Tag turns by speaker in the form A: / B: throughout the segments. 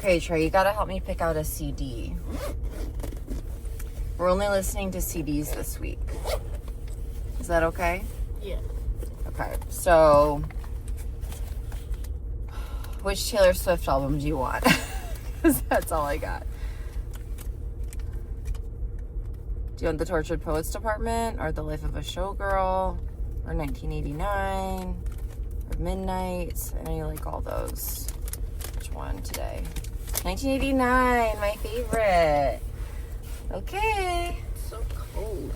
A: Okay, Trey, you gotta help me pick out a CD. We're only listening to CDs this week. Is that okay?
B: Yeah.
A: Okay, so which Taylor Swift album do you want? Because that's all I got. Do you want the Tortured Poets Department, or The Life of a Showgirl, or 1989, or Midnight? I know you like all those. Which one today? 1989, my favorite. Okay.
B: It's so cold.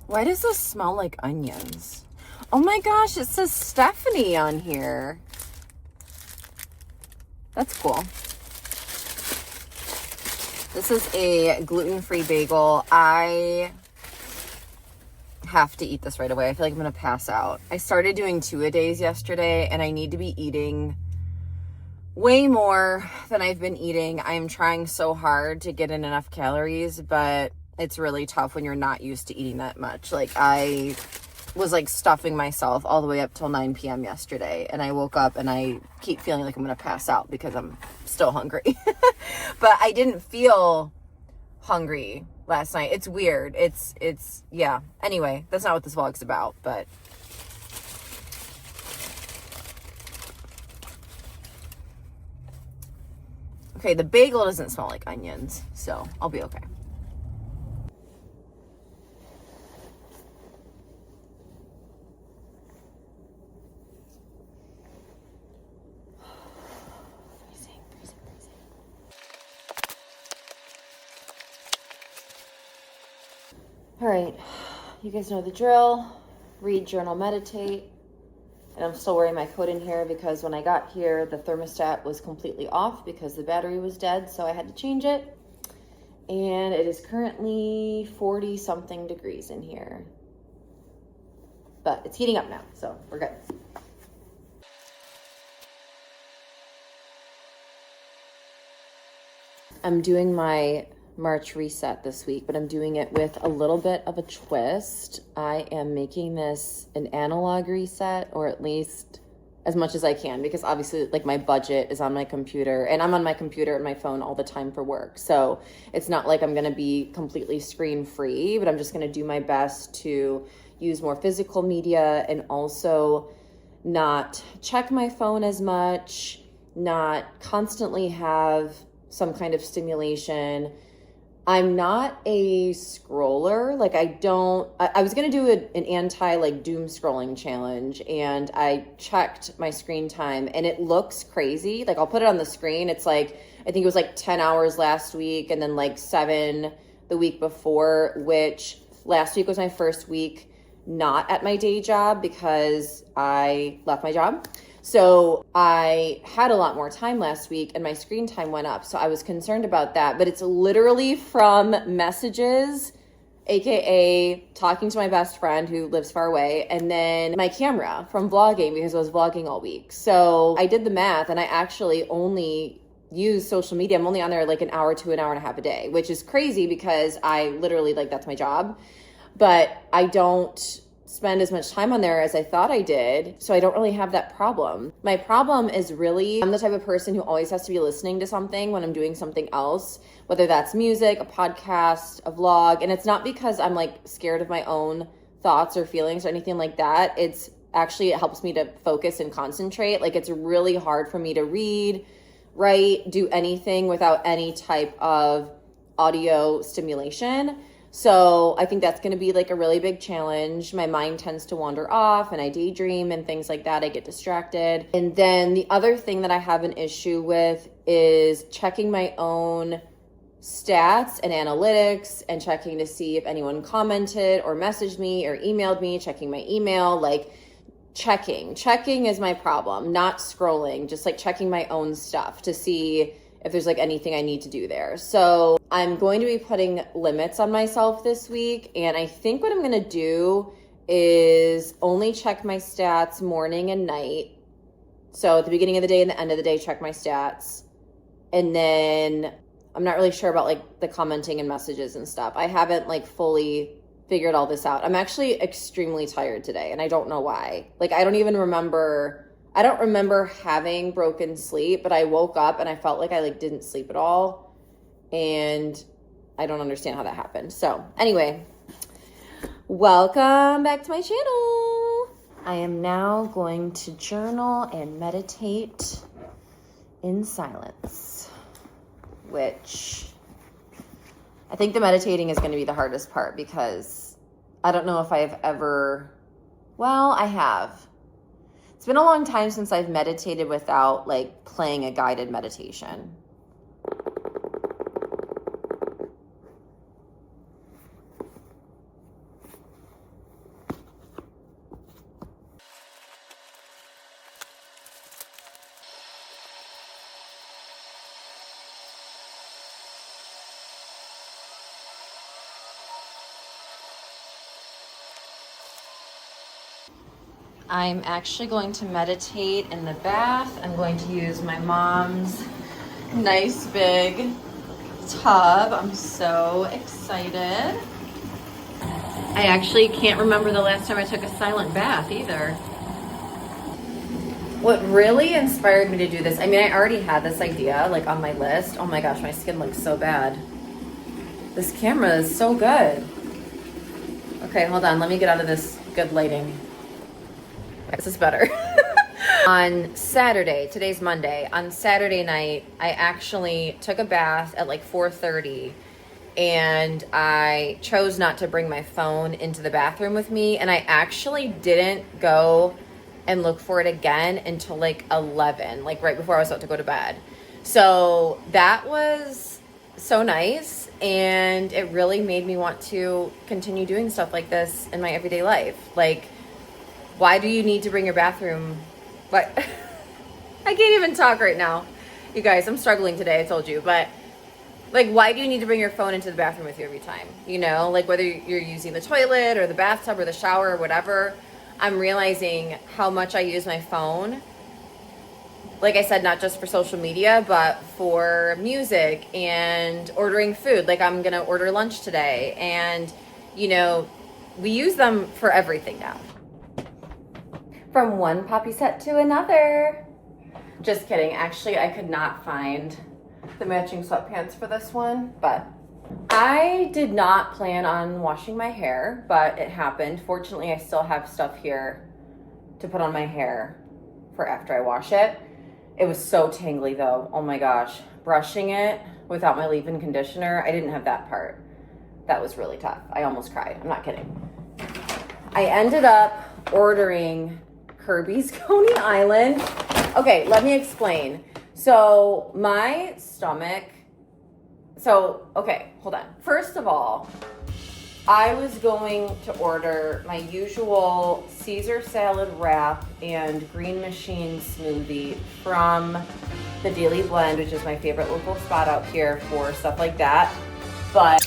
A: Why does this smell like onions? Oh my gosh, it says Stephanie on here. That's cool. This is a gluten-free bagel. I have to eat this right away. I feel like I'm gonna pass out. I started doing 2-a-days yesterday, and I need to be eating way more than I've been eating. I'm trying so hard to get in enough calories, but it's really tough when you're not used to eating that much. Like, I was like stuffing myself all the way up till 9 p.m. yesterday, and I woke up and I keep feeling like I'm gonna pass out because I'm still hungry. But I didn't feel hungry last night. It's weird. It's yeah. Anyway, that's not what this vlog's about, but okay, the bagel doesn't smell like onions, so I'll be okay. All right, you guys know the drill. Read, journal, meditate. And I'm still wearing my coat in here because when I got here, the thermostat was completely off because the battery was dead, so I had to change it. And it is currently 40 something degrees in here. But it's heating up now, so we're good. I'm doing my March reset this week, but I'm doing it with a little bit of a twist. I am making this an analog reset, or at least as much as I can, because obviously like my budget is on my computer, and I'm on my computer and my phone all the time for work. So it's not like I'm going to be completely screen free, but I'm just going to do my best to use more physical media and also not check my phone as much, not constantly have some kind of stimulation. I'm not a scroller. Like, I was going to do an anti like doom scrolling challenge, and I checked my screen time and it looks crazy. Like, I'll put it on the screen. It's like, I think it was like 10 hours last week and then like 7 the week before, which last week was my first week not at my day job because I left my job. So I had a lot more time last week and my screen time went up. So I was concerned about that, but it's literally from messages, AKA talking to my best friend who lives far away, and then my camera from vlogging because I was vlogging all week. So I did the math and I actually only use social media. I'm only on there like an hour to an hour and a half a day, which is crazy because I literally like, that's my job, but I don't spend as much time on there as I thought I did, so I don't really have that problem. My problem is really, I'm the type of person who always has to be listening to something when I'm doing something else, whether that's music, a podcast, a vlog, and it's not because I'm like scared of my own thoughts or feelings or anything like that. It's actually, it helps me to focus and concentrate. Like, it's really hard for me to read write, do anything without any type of audio stimulation. So I think that's going to be like a really big challenge. My mind tends to wander off and I daydream and things like that. I get distracted. And then the other thing that I have an issue with is checking my own stats and analytics and checking to see if anyone commented or messaged me or emailed me, checking my email, like checking is my problem, not scrolling, just like checking my own stuff to see if there's like anything I need to do there. So I'm going to be putting limits on myself this week. And I think what I'm going to do is only check my stats morning and night. So at the beginning of the day and the end of the day, check my stats. And then I'm not really sure about like the commenting and messages and stuff. I haven't like fully figured all this out. I'm actually extremely tired today and I don't know why. Like I don't remember having broken sleep, but I woke up and I felt like I like didn't sleep at all. And I don't understand how that happened. So anyway, welcome back to my channel. I am now going to journal and meditate in silence, which I think the meditating is going to be the hardest part because I don't know if I've ever, well, I have. It's been a long time since I've meditated without like playing a guided meditation. I'm actually going to meditate in the bath. I'm going to use my mom's nice big tub. I'm so excited. I actually can't remember the last time I took a silent bath either. What really inspired me to do this, I mean, I already had this idea like on my list. Oh my gosh, my skin looks so bad. This camera is so good. Okay, hold on. Let me get out of this good lighting. This is better. On Saturday, today's Monday, on Saturday night, I actually took a bath at like 4:30 and I chose not to bring my phone into the bathroom with me. And I actually didn't go and look for it again until like 11, like right before I was about to go to bed. So that was so nice. And it really made me want to continue doing stuff like this in my everyday life. Like, why do you need to bring your bathroom? What? I can't even talk right now. You guys, I'm struggling today, I told you. But like, why do you need to bring your phone into the bathroom with you every time? You know, like whether you're using the toilet or the bathtub or the shower or whatever, I'm realizing how much I use my phone. Like I said, not just for social media, but for music and ordering food. Like I'm going to order lunch today. And, you know, we use them for everything now. From one poppy set to another. Just kidding. Actually, I could not find the matching sweatpants for this one, but I did not plan on washing my hair, but it happened. Fortunately, I still have stuff here to put on my hair for after I wash it. It was so tangly though. Oh my gosh. Brushing it without my leave-in conditioner, I didn't have that part. That was really tough. I almost cried. I'm not kidding. I ended up ordering Kirby's Coney Island. Okay, let me explain. So my stomach, okay, hold on. First of all, I was going to order my usual Caesar salad wrap and green machine smoothie from the Daily Blend, which is my favorite local spot out here for stuff like that. But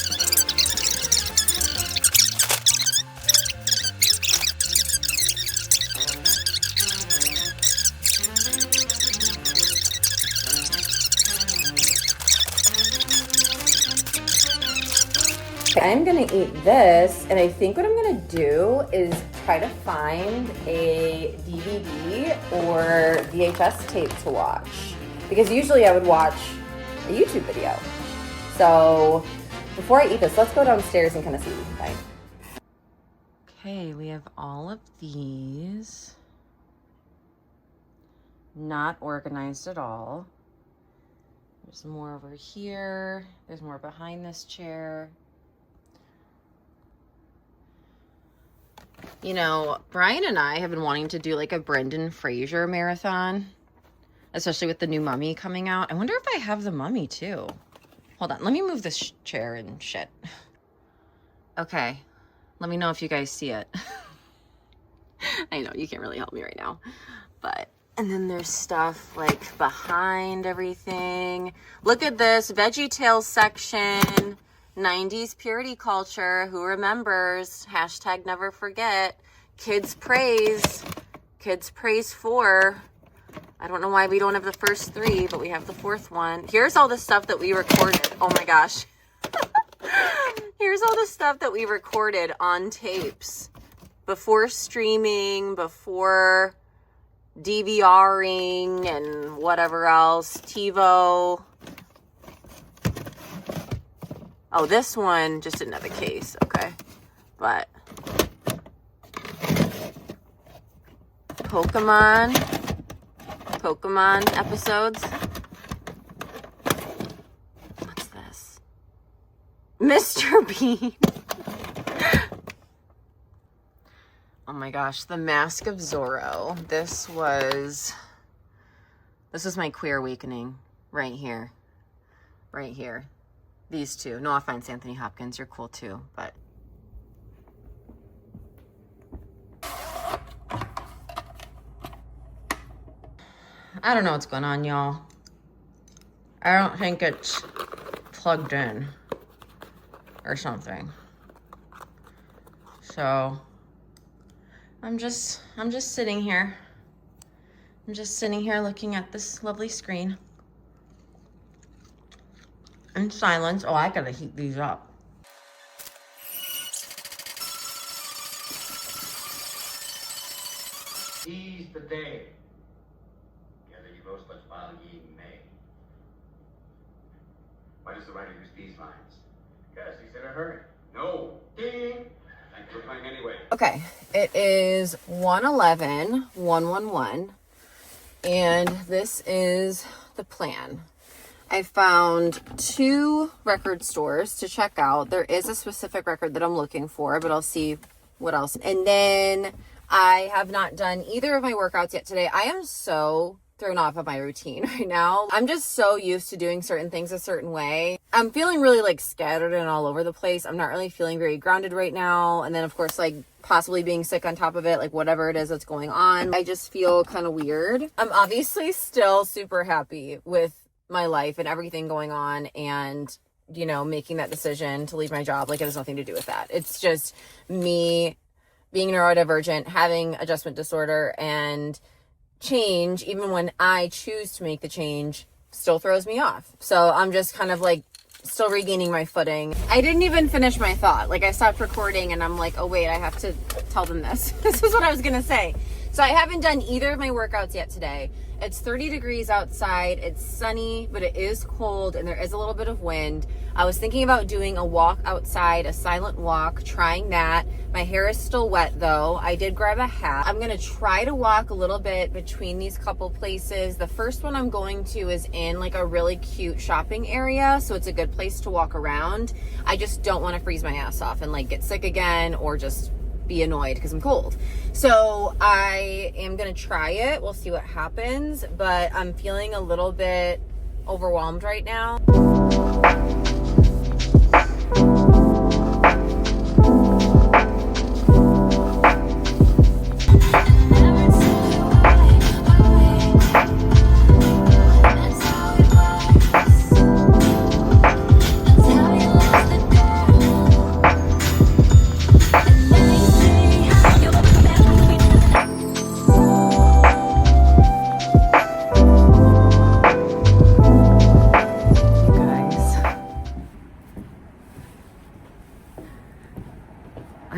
A: I'm gonna eat this, and I think what I'm gonna do is try to find a DVD or VHS tape to watch, because usually I would watch a YouTube video. So before I eat this, let's go downstairs and kind of see what we can find. Okay, we have all of these. Not organized at all. Some more over here. There's more behind this chair. You know, Brian and I have been wanting to do like a Brendan Fraser marathon, especially with the new Mummy coming out. I wonder if I have the Mummy too. Hold on, let me move this chair and shit. Okay, let me know if you guys see it. I know, you can't really help me right now. But, and then there's stuff like behind everything. Look at this, VeggieTales section. 90s purity culture. Who remembers? Hashtag never forget. Kids praise. Kids praise 4. I don't know why we don't have the first 3, but we have the 4th one. Here's all the stuff that we recorded. Oh my gosh. Here's all the stuff that we recorded on tapes. Before streaming, before DVRing and whatever else. TiVo. Oh, this one just didn't have a case, okay. But Pokemon episodes. What's this? Mr. Bean. Oh my gosh, The Mask of Zorro. This was my queer awakening right here. Right here. These two. No offense, Anthony Hopkins, you're cool too, but. I don't know what's going on, y'all. I don't think it's plugged in or something. So, I'm just sitting here. I'm just sitting here looking at this lovely screen. In silence. Oh, I gotta heat these up.
B: Seize the day. Gather ye most much while ye may. Why does the writer use these lines? Because he's in a hurry. No. Ding. Thanks for playing anyway.
A: Okay, it is 1:11, and this is the plan. I found 2 record stores to check out. There is a specific record that I'm looking for, but I'll see what else. And then I have not done either of my workouts yet today. I am so thrown off of my routine right now. I'm just so used to doing certain things a certain way. I'm feeling really like scattered and all over the place. I'm not really feeling very grounded right now. And then of course, like possibly being sick on top of it, like whatever it is that's going on. I just feel kind of weird. I'm obviously still super happy with my life and everything going on, and you know, making that decision to leave my job. Like it has nothing to do with that. It's just me being neurodivergent, having adjustment disorder, and change, even when I choose to make the change, still throws me off. So I'm just kind of like still regaining my footing. I didn't even finish my thought. Like I stopped recording and I'm like, oh wait, I have to tell them this. This is what I was gonna say. So I haven't done either of my workouts yet today. It's 30 degrees outside. It's sunny, but it is cold and there is a little bit of wind. I was thinking about doing a walk outside, a silent walk, trying that. My hair is still wet though. I did grab a hat. I'm gonna try to walk a little bit between these couple places. The first one I'm going to is in like a really cute shopping area, so it's a good place to walk around. I just don't want to freeze my ass off and like get sick again or just be annoyed because I'm cold. So I am gonna try it. We'll see what happens, but I'm feeling a little bit overwhelmed right now.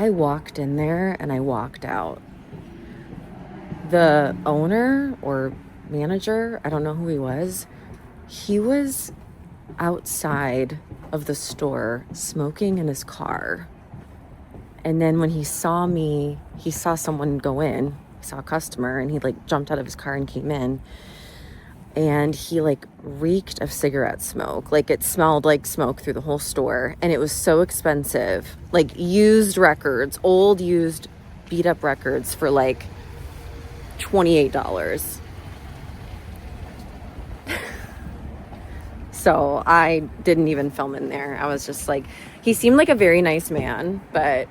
A: I walked in there and I walked out. The owner or manager, I don't know who he was outside of the store smoking in his car. And then when he saw me, he saw someone go in, he saw a customer, and he like jumped out of his car and came in. and he like reeked of cigarette smoke. Like it smelled like smoke through the whole store, and it was so expensive. Like used records, old used beat up records for like $28. So I didn't even film in there. I was just like, he seemed like a very nice man, but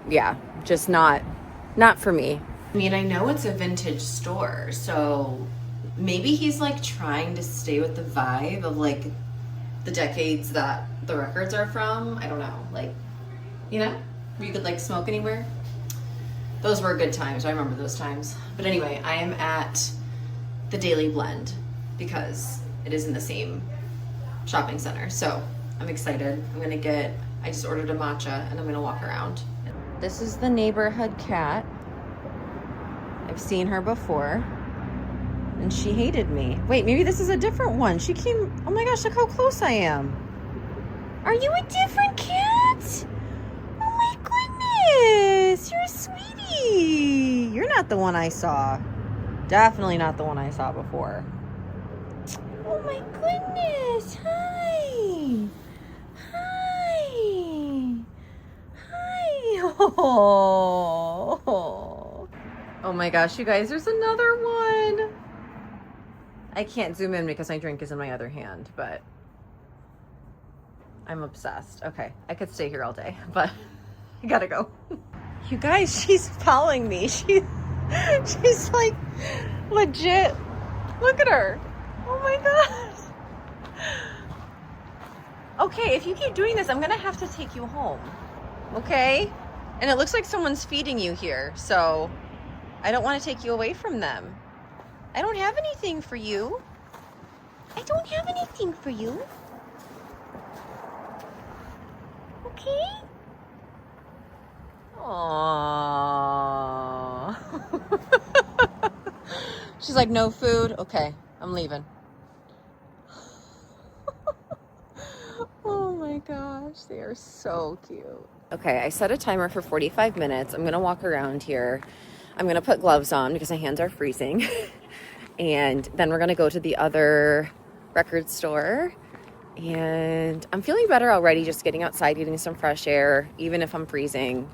A: yeah, just not for me. I mean, I know it's a vintage store, so maybe he's like trying to stay with the vibe of like the decades that the records are from. I don't know, like, you know, where you could like smoke anywhere. Those were good times. I remember those times. But anyway, I am at the Daily Blend because it is in the same shopping center. So I'm excited. I just ordered a matcha and I'm gonna walk around. This is the neighborhood cat. I've seen her before and she hated me. Wait, maybe this is a different one. She came, oh my gosh, look how close I am. Are you a different cat? Oh my goodness, you're a sweetie. You're not the one I saw. Definitely not the one I saw before. Oh my goodness, hi. Hi. Hi. Oh my gosh, you guys, there's another one. I can't zoom in because my drink is in my other hand, but I'm obsessed. Okay, I could stay here all day, but I gotta go. You guys, she's following me. She's like legit. Look at her. Oh my gosh. Okay, if you keep doing this, I'm gonna have to take you home. Okay? And it looks like someone's feeding you here, so I don't want to take you away from them. I don't have anything for you. I don't have anything for you. Okay? Aww. She's like, no food? Okay, I'm leaving. Oh my gosh, they are so cute. Okay, I set a timer for 45 minutes. I'm gonna walk around here. I'm gonna put gloves on because my hands are freezing. And then we're gonna go to the other record store. And I'm feeling better already, just getting outside, getting some fresh air, even if I'm freezing.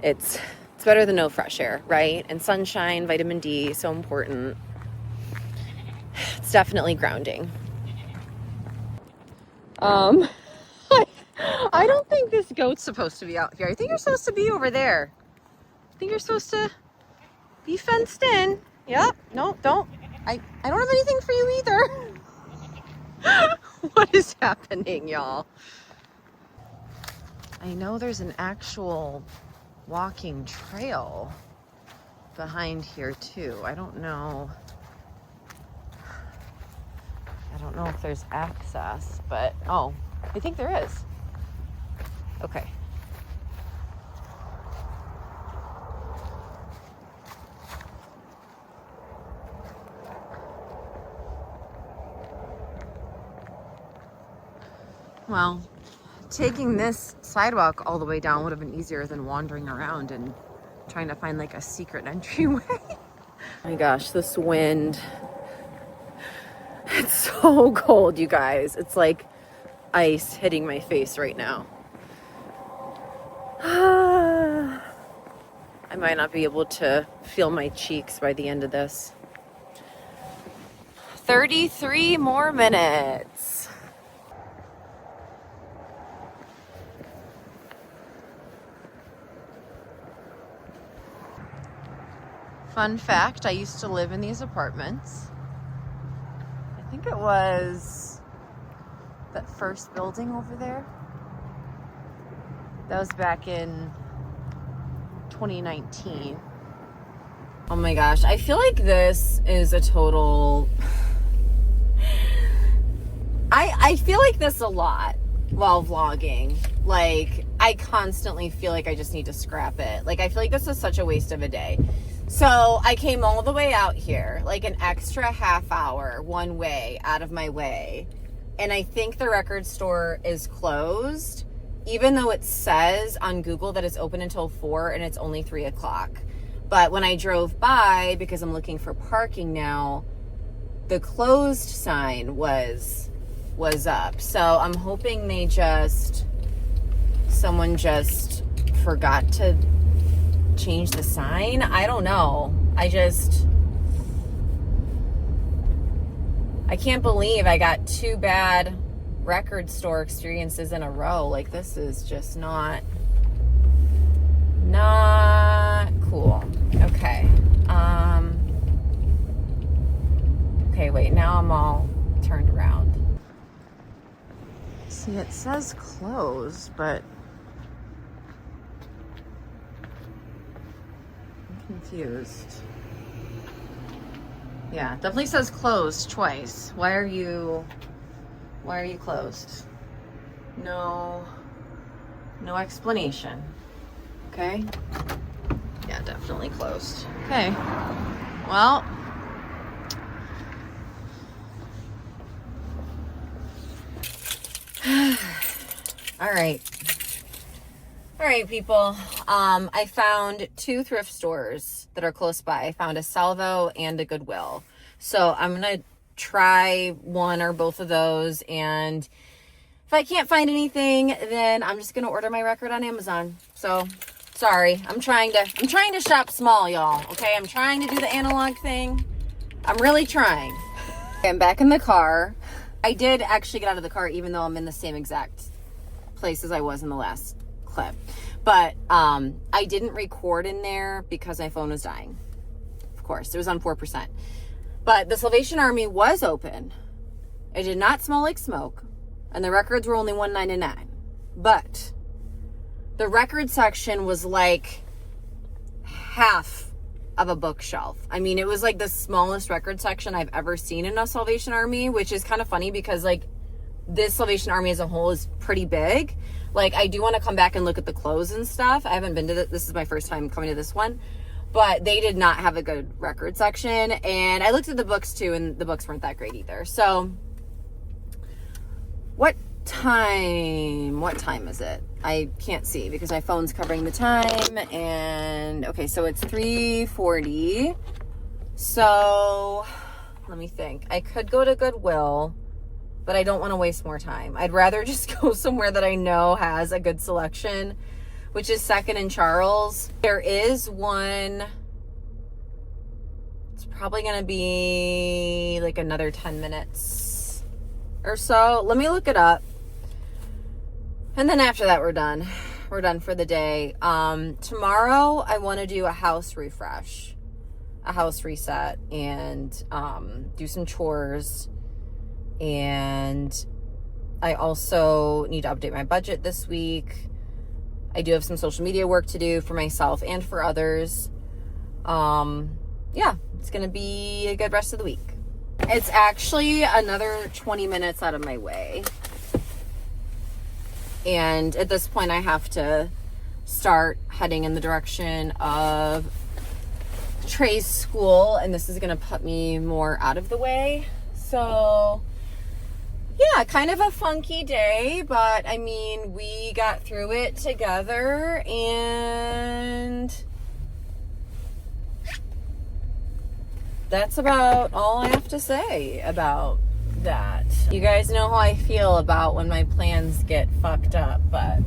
A: It's better than no fresh air, right? And sunshine, vitamin D, so important. It's definitely grounding. I don't think this goat's supposed to be out here. I think you're supposed to be over there. I think you're supposed to be fenced in. Yep. No, don't. I don't have anything for you either. What is happening, y'all? I know there's an actual walking trail behind here too. I don't know if there's access, but oh, I think there is. Okay. Well, taking this sidewalk all the way down would have been easier than wandering around and trying to find like a secret entryway. Oh my gosh, this wind. It's so cold, you guys. It's like ice hitting my face right now. I might not be able to feel my cheeks by the end of this. 33 more minutes. Fun fact, I used to live in these apartments. I think it was that first building over there. That was back in 2019. Oh my gosh, I feel like this is a total... I feel like this a lot while vlogging. Like, I constantly feel like I just need to scrap it. Like, I feel like this is such a waste of a day. So I came all the way out here, like an extra half hour one way out of my way. And I think the record store is closed, even though it says on Google that it's open until 4 and it's only 3 o'clock. But when I drove by, because I'm looking for parking now, the closed sign was up. So I'm hoping someone just forgot to change the sign. I don't know. I can't believe I got 2 bad record store experiences in a row. Like, this is just not cool. Okay. Okay, wait, now I'm all turned around. See, it says closed, but I'm confused. Yeah, definitely says closed twice. Why are you closed? No explanation. Okay. Yeah, definitely closed. Okay. Well, all right, people. I found 2 thrift stores that are close by. I found a Salvo and a Goodwill. So I'm gonna try one or both of those, and if I can't find anything, then I'm just gonna order my record on Amazon. So sorry, I'm trying to shop small, y'all. Okay, I'm trying to do the analog thing. I'm really trying. Okay, I'm back in the car. I did actually get out of the car, even though I'm in the same exact place as I was in the last clip. But I didn't record in there because my phone was dying. Of course, it was on 4%. But the Salvation Army was open. It did not smell like smoke, and the records were only $1.99. But the record section was like half of a bookshelf. I mean, it was like the smallest record section I've ever seen in a Salvation Army, which is kind of funny because like this Salvation Army as a whole is pretty big. Like, I do want to come back and look at the clothes and stuff. I haven't been to this is my first time coming to this one, but they did not have a good record section. And I looked at the books too, and the books weren't that great either. So what time is it? I can't see because my phone's covering the time. And okay, so it's 3:40. So let me think. I could go to Goodwill, but I don't want to waste more time. I'd rather just go somewhere that I know has a good selection, which is 2nd and Charles. There is one. It's probably going to be like another 10 minutes or so. Let me look it up. And then after that, we're done. We're done for the day. Tomorrow, I want to do a house refresh, a house reset, and do some chores. And I also need to update my budget this week. I do have some social media work to do for myself and for others. Yeah, it's going to be a good rest of the week. It's actually another 20 minutes out of my way. And at this point, I have to start heading in the direction of Trey's school, and this is going to put me more out of the way. So yeah, kind of a funky day, but I mean, we got through it together, and that's about all I have to say about that. You guys know how I feel about when my plans get fucked up, but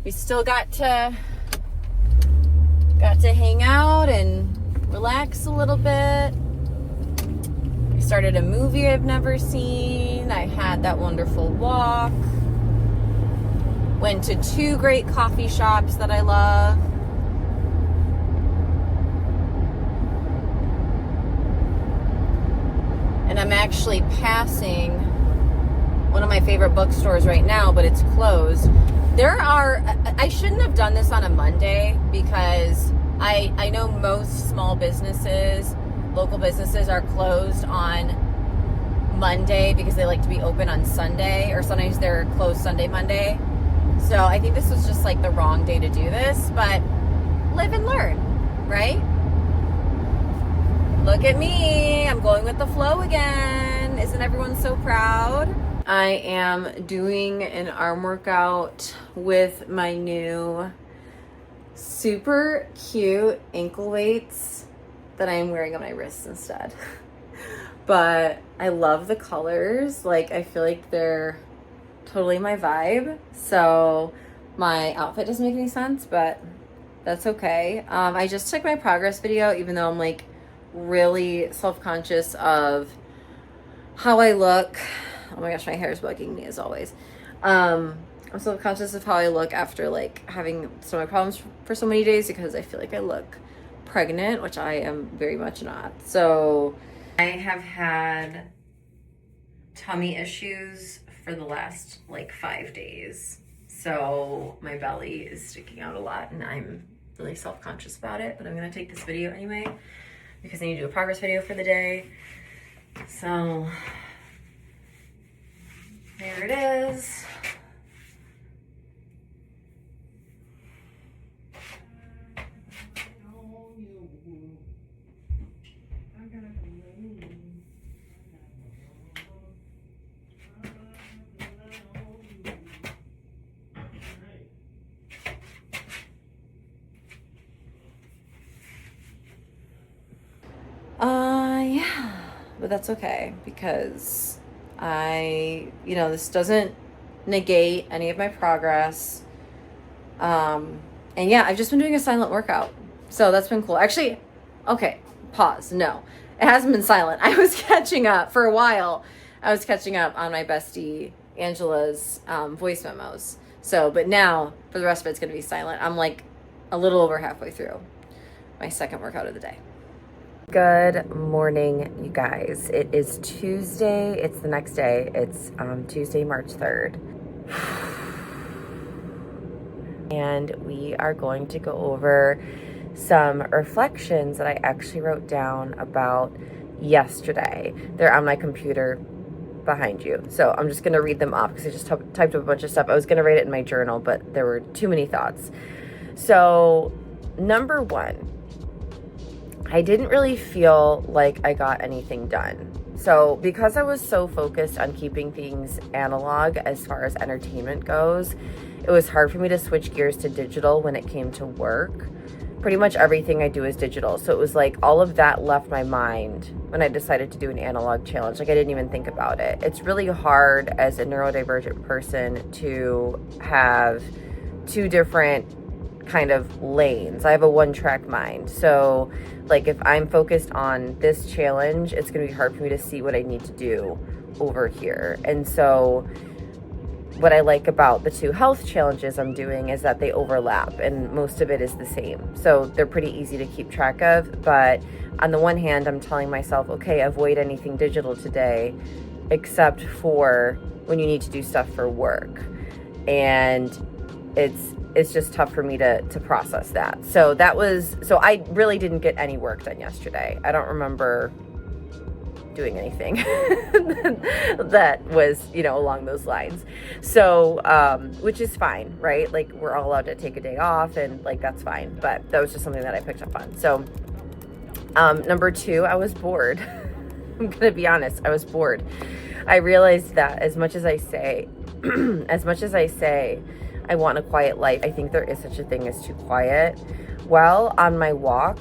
A: we still got to hang out and relax a little bit. I started a movie I've never seen. I had that wonderful walk. Went to 2 great coffee shops that I love. And I'm actually passing one of my favorite bookstores right now, but it's closed. I shouldn't have done this on a Monday because I know most small businesses, local businesses are closed on Monday because they like to be open on Sunday, or sometimes they're closed Sunday, Monday. So I think this was just like the wrong day to do this, but live and learn, right? Look at me, I'm going with the flow again. Isn't everyone so proud? I am doing an arm workout with my new super cute ankle weights that I am wearing on my wrists instead. But I love the colors. Like, I feel like they're totally my vibe. So my outfit doesn't make any sense, but that's okay. I just took my progress video, even though I'm like really self-conscious of how I look. Oh my gosh, my hair is bugging me as always. I'm self-conscious of how I look after like having stomach problems for so many days, because I feel like I look pregnant, which I am very much not. So I have had tummy issues for the last like 5 days. So my belly is sticking out a lot and I'm really self-conscious about it, but I'm gonna take this video anyway because I need to do a progress video for the day. So there it is. Yeah, but that's okay because this doesn't negate any of my progress. And yeah, I've just been doing a silent workout. So that's been cool. Actually, okay, pause. No, it hasn't been silent. I was catching up for a while. I was catching up on my bestie Angela's voice memos. So, but now for the rest of it's going to be silent. I'm like a little over halfway through my second workout of the day. Good morning, you guys. It is Tuesday. It's the next day. It's Tuesday, March 3rd. And we are going to go over some reflections that I actually wrote down about yesterday. They're on my computer behind you. So I'm just going to read them off because I just typed up a bunch of stuff. I was going to write it in my journal, but there were too many thoughts. So number one, I didn't really feel like I got anything done. So because I was so focused on keeping things analog as far as entertainment goes, it was hard for me to switch gears to digital when it came to work. Pretty much everything I do is digital. So it was like all of that left my mind when I decided to do an analog challenge. Like I didn't even think about it. It's really hard as a neurodivergent person to have two different kind of lanes. I have a one-track mind. So like if I'm focused on this challenge, it's going to be hard for me to see what I need to do over here. And so what I like about the two health challenges I'm doing is that they overlap and most of it is the same. So they're pretty easy to keep track of. But on the one hand, I'm telling myself, okay, avoid anything digital today, except for when you need to do stuff for work. And it's just tough for me to process that. So I really didn't get any work done yesterday. I don't remember doing anything that was, along those lines. So, which is fine, right? Like we're all allowed to take a day off and like, that's fine. But that was just something that I picked up on. So, number two, I was bored. I'm going to be honest. I was bored. I realized that as much as I say, I want a quiet life, I think there is such a thing as too quiet. Well, on my walk,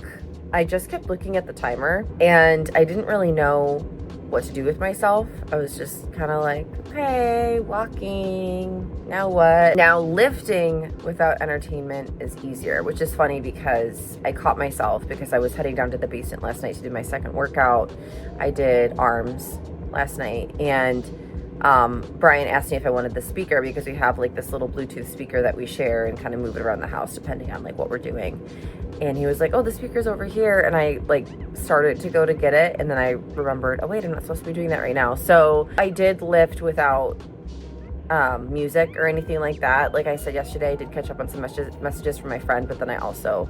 A: I just kept looking at the timer and I didn't really know what to do with myself. I was just kind of like, okay, walking, now what? Now lifting without entertainment is easier, which is funny because I caught myself because I was heading down to the basement last night to do my second workout. I did arms last night and Brian asked me if I wanted the speaker because we have like this little Bluetooth speaker that we share and kind of move it around the house depending on like what we're doing. And he was like, oh, the speaker's over here. And I like started to go to get it. And then I remembered, oh wait, I'm not supposed to be doing that right now. So I did lift without music or anything like that. Like I said yesterday, I did catch up on some messages from my friend, but then I also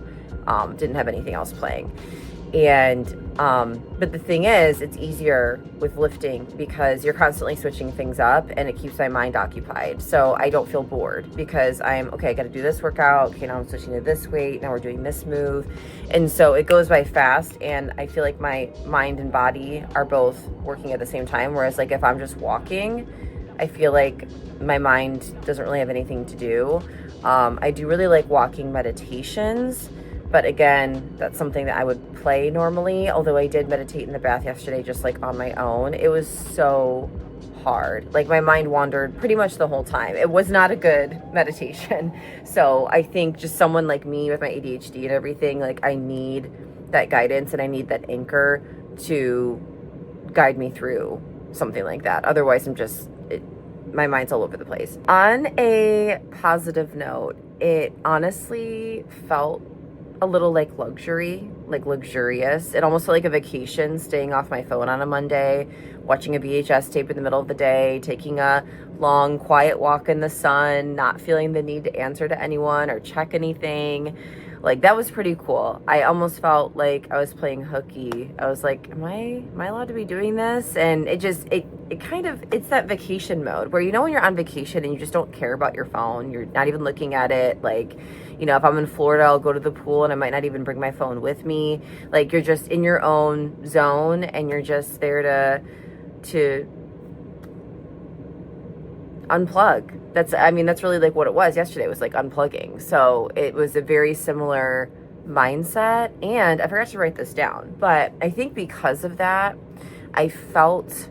A: didn't have anything else playing. And but the thing is, it's easier with lifting because you're constantly switching things up and it keeps my mind occupied. So I don't feel bored because I'm okay, I got to do this workout. Okay, now I'm switching to this weight. Now we're doing this move. And so it goes by fast and I feel like my mind and body are both working at the same time. Whereas like if I'm just walking, I feel like my mind doesn't really have anything to do. I do really like walking meditations. But again, that's something that I would play normally, although I did meditate in the bath yesterday just like on my own. It was so hard. Like my mind wandered pretty much the whole time. It was not a good meditation. So I think just someone like me with my ADHD and everything, like I need that guidance and I need that anchor to guide me through something like that. Otherwise, my mind's all over the place. On a positive note, it honestly felt a little like luxury, like luxurious. It almost felt like a vacation, staying off my phone on a Monday, watching a VHS tape in the middle of the day, taking a long, quiet walk in the sun, not feeling the need to answer to anyone or check anything. Like that was pretty cool. I almost felt like I was playing hooky. I was like, am I allowed to be doing this? And it kind of, it's that vacation mode where, when you're on vacation and you just don't care about your phone, you're not even looking at it. Like, if I'm in Florida, I'll go to the pool and I might not even bring my phone with me. Like you're just in your own zone and you're just there to unplug. That's really like what it was yesterday. It was like unplugging. So it was a very similar mindset. And I forgot to write this down, but I think because of that, I felt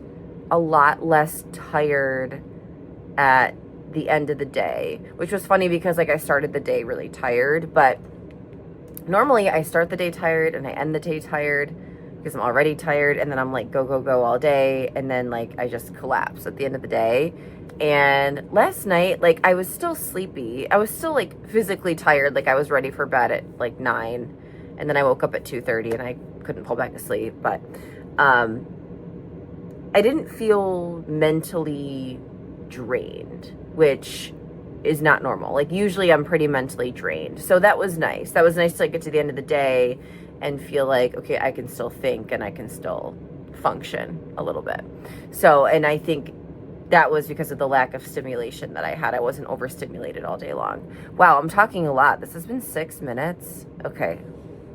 A: a lot less tired at the end of the day, which was funny because like I started the day really tired, but normally I start the day tired and I end the day tired because I'm already tired, and then I'm like go all day, and then like I just collapse at the end of the day. And last night, like I was still sleepy. I was still like physically tired. Like I was ready for bed at like 9, and then I woke up at 2:30 and I couldn't pull back to sleep. But I didn't feel mentally drained, which is not normal. Like usually I'm pretty mentally drained. So that was nice. That was nice to like get to the end of the day and feel like, okay, I can still think and I can still function a little bit. So, and I think that was because of the lack of stimulation that I had. I wasn't overstimulated all day long. Wow, I'm talking a lot. This has been 6 minutes. Okay.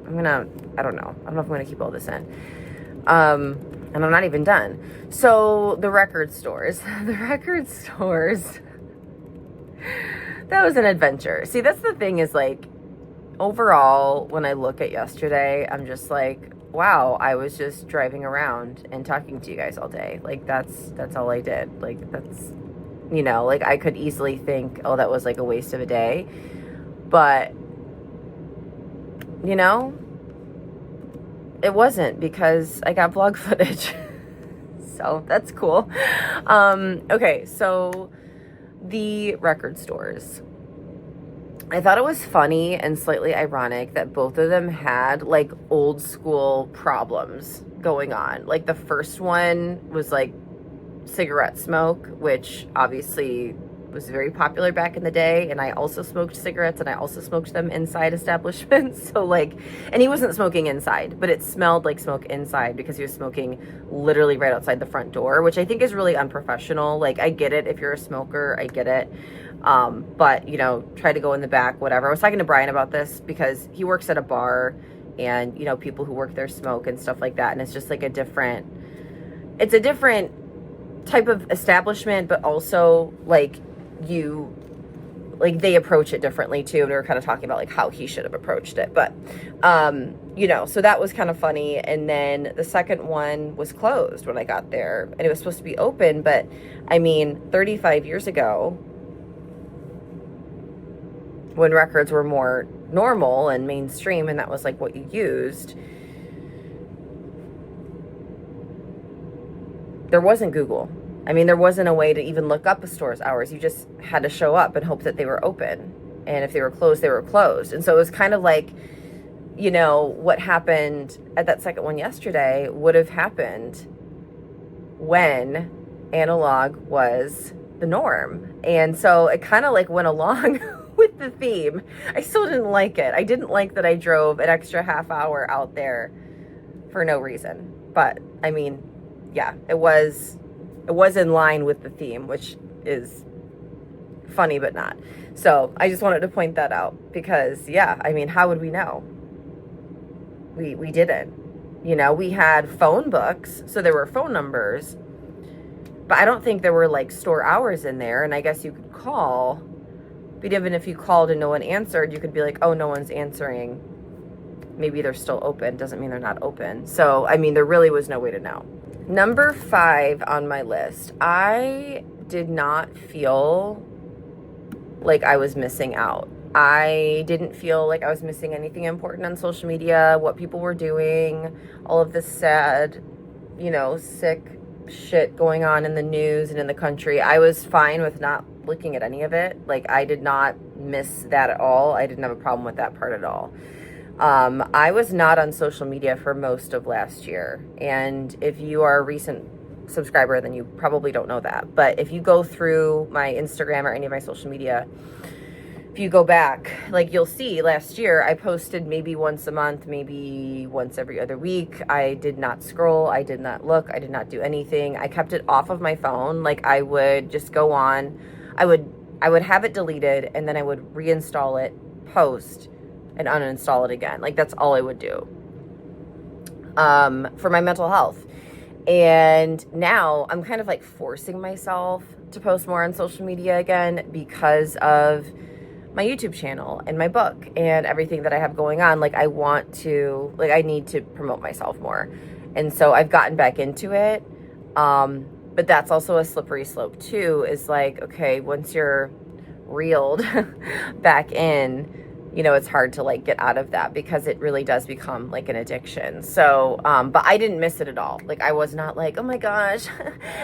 A: I don't know. I don't know if I'm going to keep all this in. And I'm not even done. So the record stores, that was an adventure. See, that's the thing is like, overall, when I look at yesterday, I'm just like, wow, I was just driving around and talking to you guys all day. Like that's all I did. Like that's, like I could easily think, oh, that was like a waste of a day. But, it wasn't, because I got vlog footage. So that's cool. Okay, so the record stores. I thought it was funny and slightly ironic that both of them had like old school problems going on. Like the first one was like cigarette smoke, which obviously was very popular back in the day, and I also smoked cigarettes, and I also smoked them inside establishments. So like, and he wasn't smoking inside, but it smelled like smoke inside because he was smoking literally right outside the front door, which I think is really unprofessional. Like I get it if you're a smoker, I get it. But try to go in the back, whatever. I was talking to Brian about this because he works at a bar, and people who work there smoke and stuff like that, and it's just like it's a different type of establishment, but also like they approach it differently too. And we were kind of talking about like how he should have approached it, but so that was kind of funny. And then the second one was closed when I got there, and it was supposed to be open, but 35 years ago, when records were more normal and mainstream and that was like what you used, there wasn't Google. There wasn't a way to even look up a store's hours. You just had to show up and hope that they were open. And if they were closed, they were closed. And so it was kind of like, what happened at that second one yesterday would have happened when analog was the norm. And so it kind of like went along with the theme. I still didn't like it. I didn't like that I drove an extra half hour out there for no reason. But yeah, it was in line with the theme, which is funny, but not. So I just wanted to point that out because, yeah, how would we know? We didn't. We had phone books, so there were phone numbers, but I don't think there were like store hours in there. And I guess you could call, but even if you called and no one answered, you could be like, oh, no one's answering. maybe they're still open. Doesn't mean they're not open. So, I mean, there really was no way to know. Number 5 on my list, I did not feel like I was missing out. I didn't feel like I was missing anything important on social media, what people were doing, all of this sad, sick shit going on in the news and in the country. I was fine with not looking at any of it. Like, I did not miss that at all. I didn't have a problem with that part at all. I was not on social media for most of last year. And if you are a recent subscriber, then you probably don't know that. But if you go through my Instagram or any of my social media, if you go back, like, you'll see last year I posted maybe once a month, maybe once every other week. I did not scroll. I did not look. I did not do anything. I kept it off of my phone. Like, I would just go on. I would have it deleted, and then I would reinstall it, post, and uninstall it again. Like, that's all I would do for my mental health. And now I'm kind of like forcing myself to post more on social media again because of my YouTube channel and my book and everything that I have going on. Like, I need to promote myself more. And so I've gotten back into it. But that's also a slippery slope too, is like, okay, once you're reeled back in, it's hard to like get out of that because it really does become like an addiction. So, but I didn't miss it at all. Like, I was not like, oh my gosh,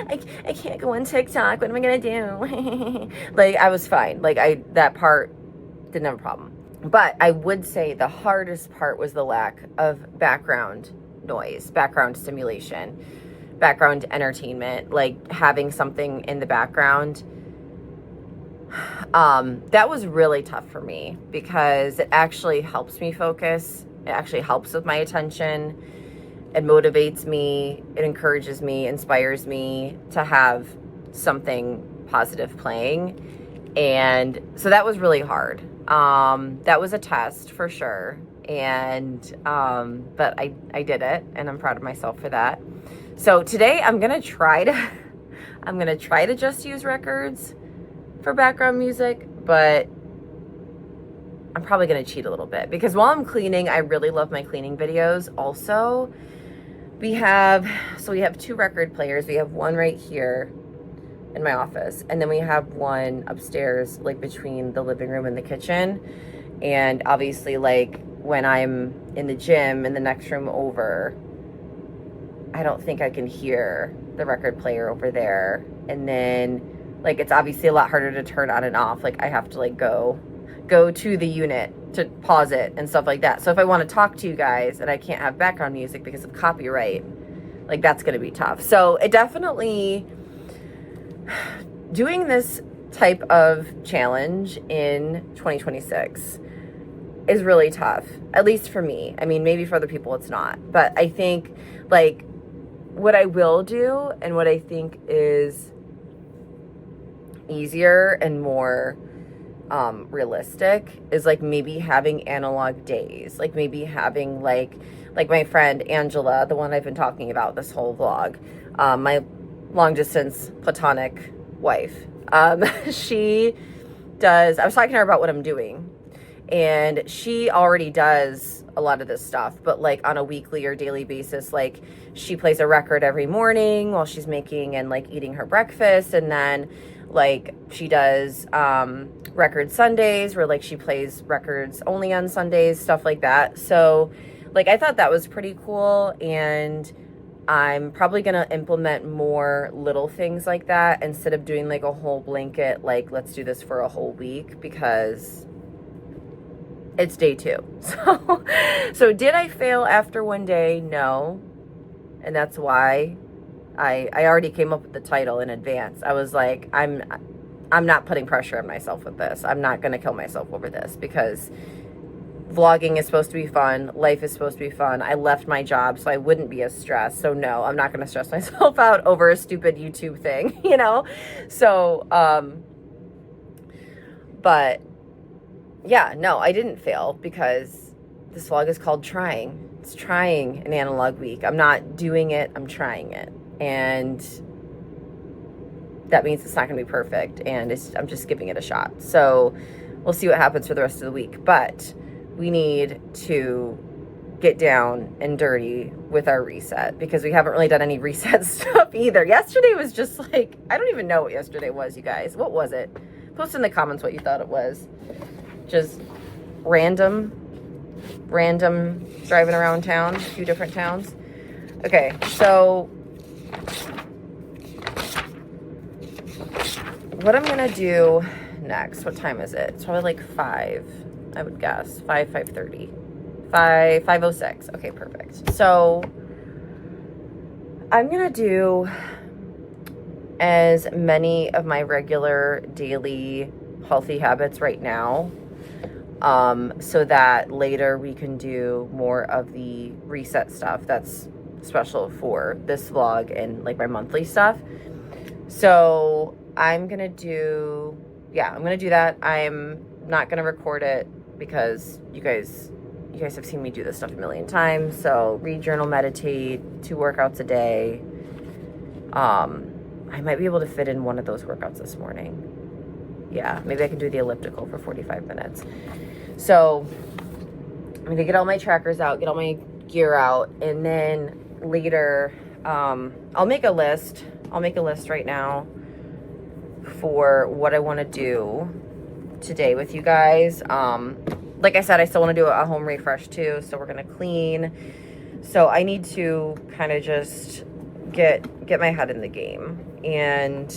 A: I can't go on TikTok. What am I going to do? Like, I was fine. Like, that part didn't have a problem. But I would say the hardest part was the lack of background noise, background stimulation, background entertainment, like having something in the background. That was really tough for me because it actually helps me focus. It actually helps with my attention. It motivates me. It encourages me, inspires me to have something positive playing. And so that was really hard. That was a test for sure. And, but I did it, and I'm proud of myself for that. So today I'm going to try to just use records for background music, but I'm probably going to cheat a little bit because while I'm cleaning, I really love my cleaning videos. Also, we have 2 record players. We have one right here in my office, and then we have one upstairs, like between the living room and the kitchen. And obviously, like, when I'm in the gym in the next room over, I don't think I can hear the record player over there. And then, like, it's obviously a lot harder to turn on and off. Like, I have to like go to the unit to pause it and stuff like that. So if I want to talk to you guys and I can't have background music because of copyright, like, that's going to be tough. So it definitely, doing this type of challenge in 2026 is really tough, at least for me. I mean, maybe for other people it's not, but I think, like, what I will do and what I think is easier and more realistic is like maybe having analog days, like maybe having like my friend Angela, the one I've been talking about this whole vlog, my long distance platonic wife. She does, I was talking to her about what I'm doing, and she already does a lot of this stuff, but like on a weekly or daily basis, like she plays a record every morning while she's making and like eating her breakfast. And then like she does record Sundays where like she plays records only on Sundays, stuff like that. So like I thought that was pretty cool, and I'm probably going to implement more little things like that instead of doing like a whole blanket, like, let's do this for a whole week, because it's day 2. So did I fail after one day? No. And that's why I already came up with the title in advance. I was like, I'm not putting pressure on myself with this. I'm not going to kill myself over this, because vlogging is supposed to be fun. Life is supposed to be fun. I left my job so I wouldn't be as stressed. So no, I'm not going to stress myself out over a stupid YouTube thing, you know? So, but yeah, no, I didn't fail, because this vlog is called Trying. It's trying an analog week. I'm not doing it. I'm trying it. And that means it's not going to be perfect. And I'm just giving it a shot. So we'll see what happens for the rest of the week. But we need to get down and dirty with our reset, because we haven't really done any reset stuff either. Yesterday was just like, I don't even know what yesterday was, you guys. What was it? Post in the comments what you thought it was. Just random driving around town, a few different towns. Okay, so what I'm gonna do next, what time is it? It's probably like 5, I would guess. 5:30. 5:06. Okay, perfect. So I'm gonna do as many of my regular daily healthy habits right now, so that later we can do more of the reset stuff that's special for this vlog and like my monthly stuff. So I'm gonna do that. I'm not gonna record it because you guys have seen me do this stuff a million times. So read, journal, meditate, 2 workouts a day. I might be able to fit in one of those workouts this morning. Yeah, maybe I can do the elliptical for 45 minutes. So I'm gonna get all my trackers out, get all my gear out, and then later, I'll make a list. I'll make a list right now for what I want to do today with you guys. Like I said, I still want to do a home refresh too, so we're gonna clean. So I need to kind of just get my head in the game and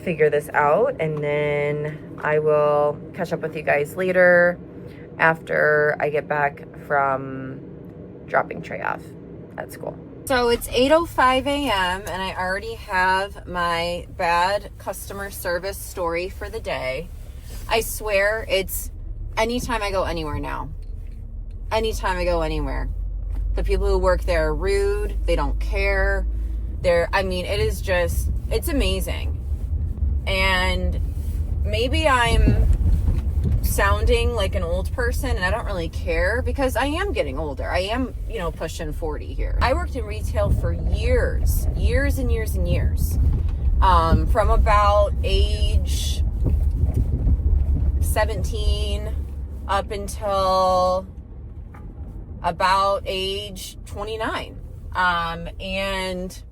A: figure this out, and then I will catch up with you guys later after I get back from dropping Trey off at school. So it's 8:05 a.m. and I already have my bad customer service story for the day. I swear it's anytime I go anywhere now. Anytime I go anywhere. The people who work there are rude. They don't care. It is just, it's amazing. And maybe I'm sounding like an old person and I don't really care, because I am getting older. I am, pushing 40 here. I worked in retail for years and years and years. From about age 17 up until about age 29. And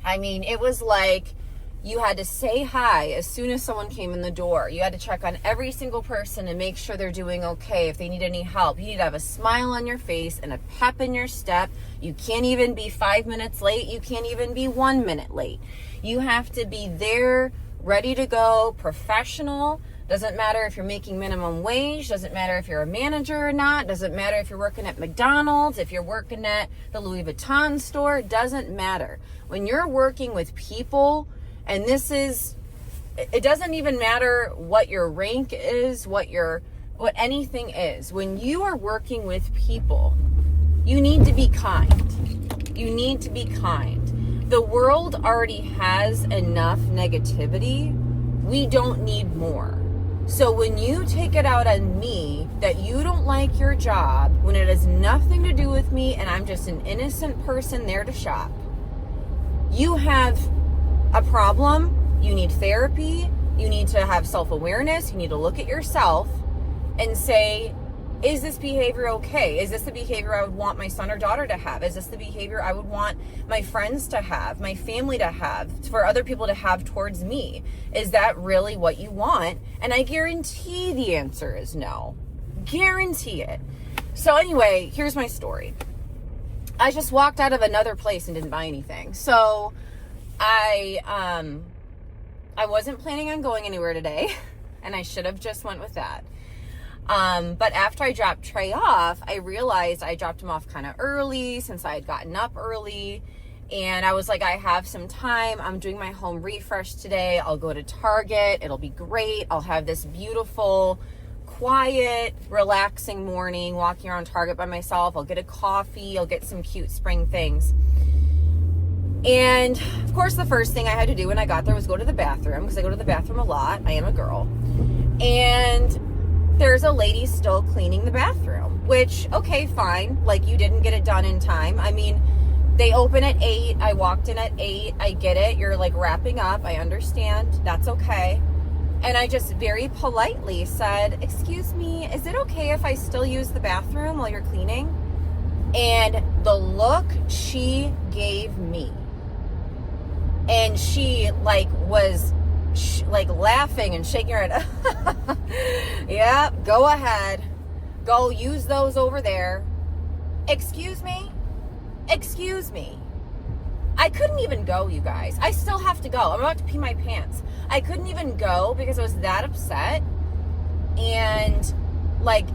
A: it was like you had to say hi as soon as someone came in the door. You had to check on every single person and make sure they're doing okay. If they need any help, you need to have a smile on your face and a pep in your step. You can't even be 5 minutes late. You can't even be 1 minute late. You have to be there, ready to go, professional. Doesn't matter if you're making minimum wage. Doesn't matter if you're a manager or not. Doesn't matter if you're working at McDonald's, if you're working at the Louis Vuitton store. Doesn't matter. When you're working with people, and it doesn't even matter what your rank is, what anything is. When you are working with people, you need to be kind. You need to be kind. The world already has enough negativity. We don't need more. So when you take it out on me that you don't like your job, when it has nothing to do with me and I'm just an innocent person there to shop, you have a problem. You need therapy. You need to have self-awareness. You need to look at yourself and say, is this behavior okay? Is this the behavior I would want my son or daughter to have? Is this the behavior I would want my friends to have, my family to have, for other people to have towards me? Is that really what you want? And I guarantee the answer is no. Guarantee it. So anyway, here's my story. I just walked out of another place and didn't buy anything. So I wasn't planning on going anywhere today, and I should have just went with that. But after I dropped Trey off, I realized I dropped him off kind of early since I had gotten up early. And I was like, I have some time. I'm doing my home refresh today. I'll go to Target. It'll be great. I'll have this beautiful, quiet, relaxing morning walking around Target by myself. I'll get a coffee. I'll get some cute spring things. And of course, the first thing I had to do when I got there was go to the bathroom, because I go to the bathroom a lot. I am a girl. And there's a lady still cleaning the bathroom, which, okay, fine. Like, you didn't get it done in time. They open at 8. I walked in at 8. I get it. You're like wrapping up. I understand. That's okay.
C: And I just very politely said, excuse me, is it okay if I still use the bathroom while you're cleaning? And the look she gave me, and she like was like laughing and shaking her head. Yeah, go ahead. Go use those over there. Excuse me? Excuse me. I couldn't even go, you guys. I still have to go. I'm about to pee my pants. I couldn't even go because I was that upset and like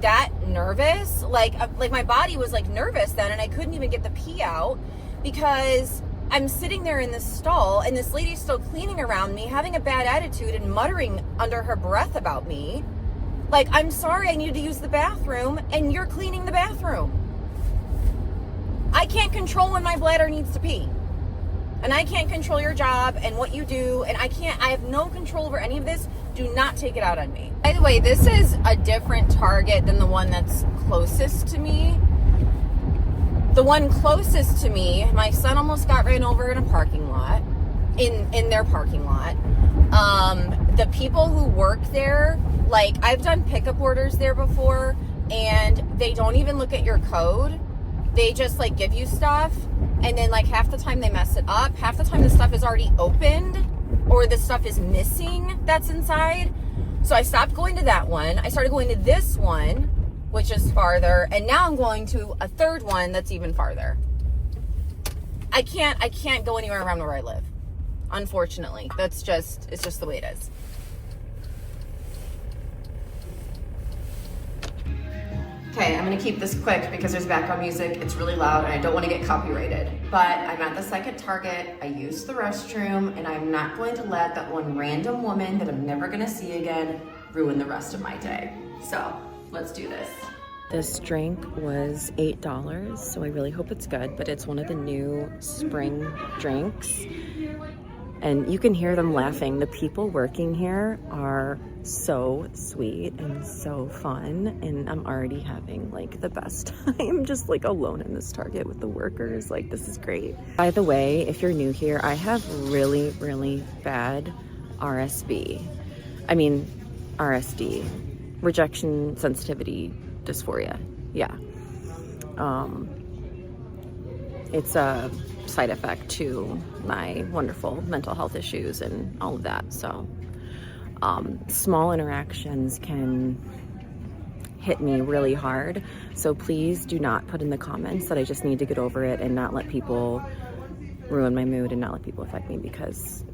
C: that nervous. Like my body was like nervous then, and I couldn't even get the pee out because I'm sitting there in this stall and this lady's still cleaning around me, having a bad attitude and muttering under her breath about me. Like, I'm sorry, I needed to use the bathroom and you're cleaning the bathroom. I can't control when my bladder needs to pee. And I can't control your job and what you do. And I have no control over any of this. Do not take it out on me. By the way, this is a different Target than the one that's closest to me. The one closest to me, my son almost got ran over in a parking lot, in their parking lot. The people who work there, like, I've done pickup orders there before, and they don't even look at your code. They just like give you stuff, and then like half the time they mess it up. Half the time the stuff is already opened or the stuff is missing that's inside. So I stopped going to that one. I started going to this one, which is farther, and now I'm going to a third one that's even farther. I can't go anywhere around where I live. Unfortunately. It's just the way it is. Okay, I'm gonna keep this quick because there's background music, it's really loud, and I don't wanna get copyrighted. But I'm at the second Target, I used the restroom, and I'm not going to let that one random woman that I'm never gonna see again ruin the rest of my day. So, let's do this.
A: This drink was $8, so I really hope it's good, but it's one of the new spring drinks. And you can hear them laughing. The people working here are so sweet and so fun, and I'm already having like the best time just like alone in this Target with the workers. Like, this is great. By the way, if you're new here, I have really, really bad RSD, rejection sensitivity dysphoria. Yeah. It's a side effect to my wonderful mental health issues and all of that. So small interactions can hit me really hard. So please do not put in the comments that I just need to get over it and not let people ruin my mood and not let people affect me, because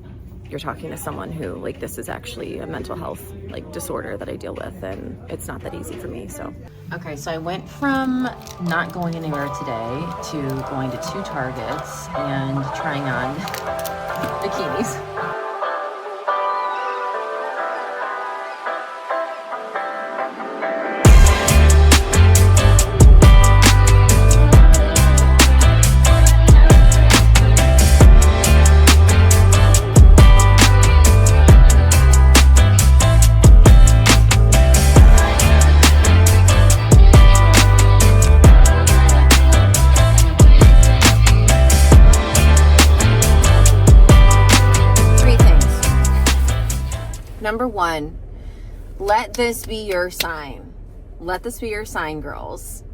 A: you're talking to someone who, like, this is actually a mental health like disorder that I deal with, and it's not that easy for me. So okay, so I went from not going anywhere today to going to 2 Targets and trying on bikinis. Number 1, let this be your sign. Let this be your sign, girls.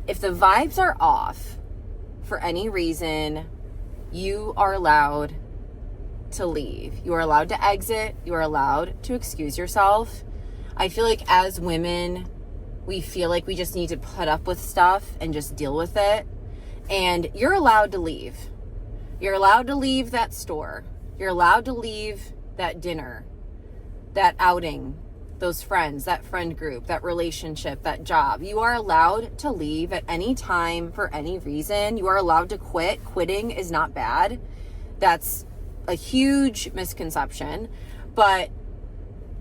A: If the vibes are off for any reason, you are allowed to leave. You are allowed to exit. You are allowed to excuse yourself. I feel like as women, we feel like we just need to put up with stuff and just deal with it. And you're allowed to leave. You're allowed to leave that store. You're allowed to leave that dinner, that outing, those friends, that friend group, that relationship, that job. You are allowed to leave at any time for any reason. You are allowed to quit. Quitting is not bad. That's a huge misconception. But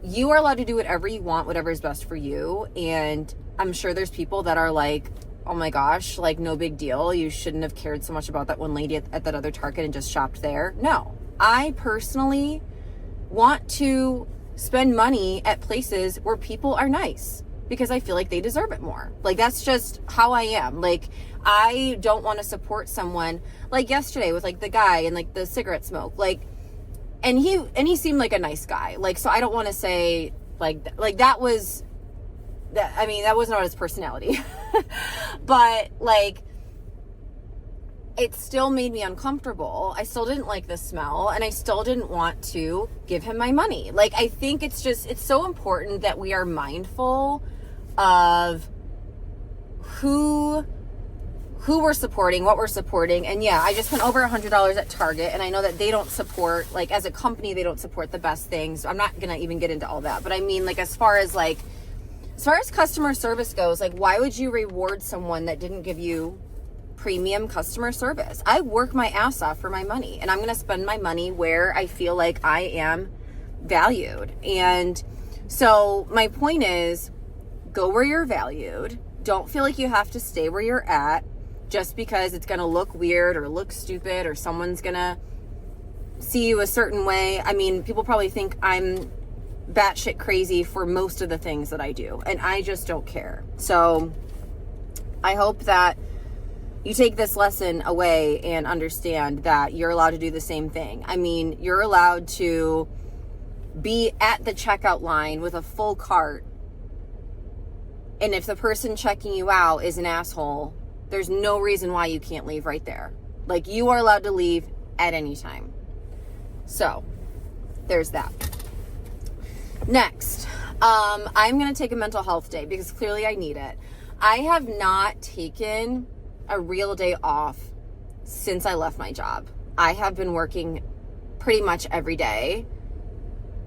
A: you are allowed to do whatever you want, whatever is best for you. And I'm sure there's people that are like, oh my gosh, like, no big deal. You shouldn't have cared so much about that one lady at that other Target and just shopped there. No, I personally want to spend money at places where people are nice because I feel like they deserve it more. Like, that's just how I am. Like, I don't want to support someone like yesterday with like the guy and like the cigarette smoke. Like,
C: and he seemed like a nice guy. Like, so I don't want to say like that was that. I mean, that wasn't his personality, but like, it still made me uncomfortable. I still didn't like the smell, and I still didn't want to give him my money. Like, I think it's so important that we are mindful of who we're supporting, what we're supporting. And yeah, I just spent over $100 at Target, and I know that they don't support, like, as a company, they don't support the best things. I'm not gonna even get into all that, but I mean, like, as far as customer service goes, like, why would you reward someone that didn't give you premium customer service? I work my ass off for my money, and I'm going to spend my money where I feel like I am valued. And so my point is, go where you're valued. Don't feel like you have to stay where you're at just because it's going to look weird or look stupid or someone's going to see you a certain way. I mean, people probably think I'm batshit crazy for most of the things that I do, and I just don't care. So I hope that you take this lesson away and understand that you're allowed to do the same thing. I mean, you're allowed to be at the checkout line with a full cart, and if the person checking you out is an asshole, there's no reason why you can't leave right there. Like, you are allowed to leave at any time. So there's that. Next, I'm going to take a mental health day because clearly I need it. I have not taken a real day off since I left my job. I have been working pretty much every day.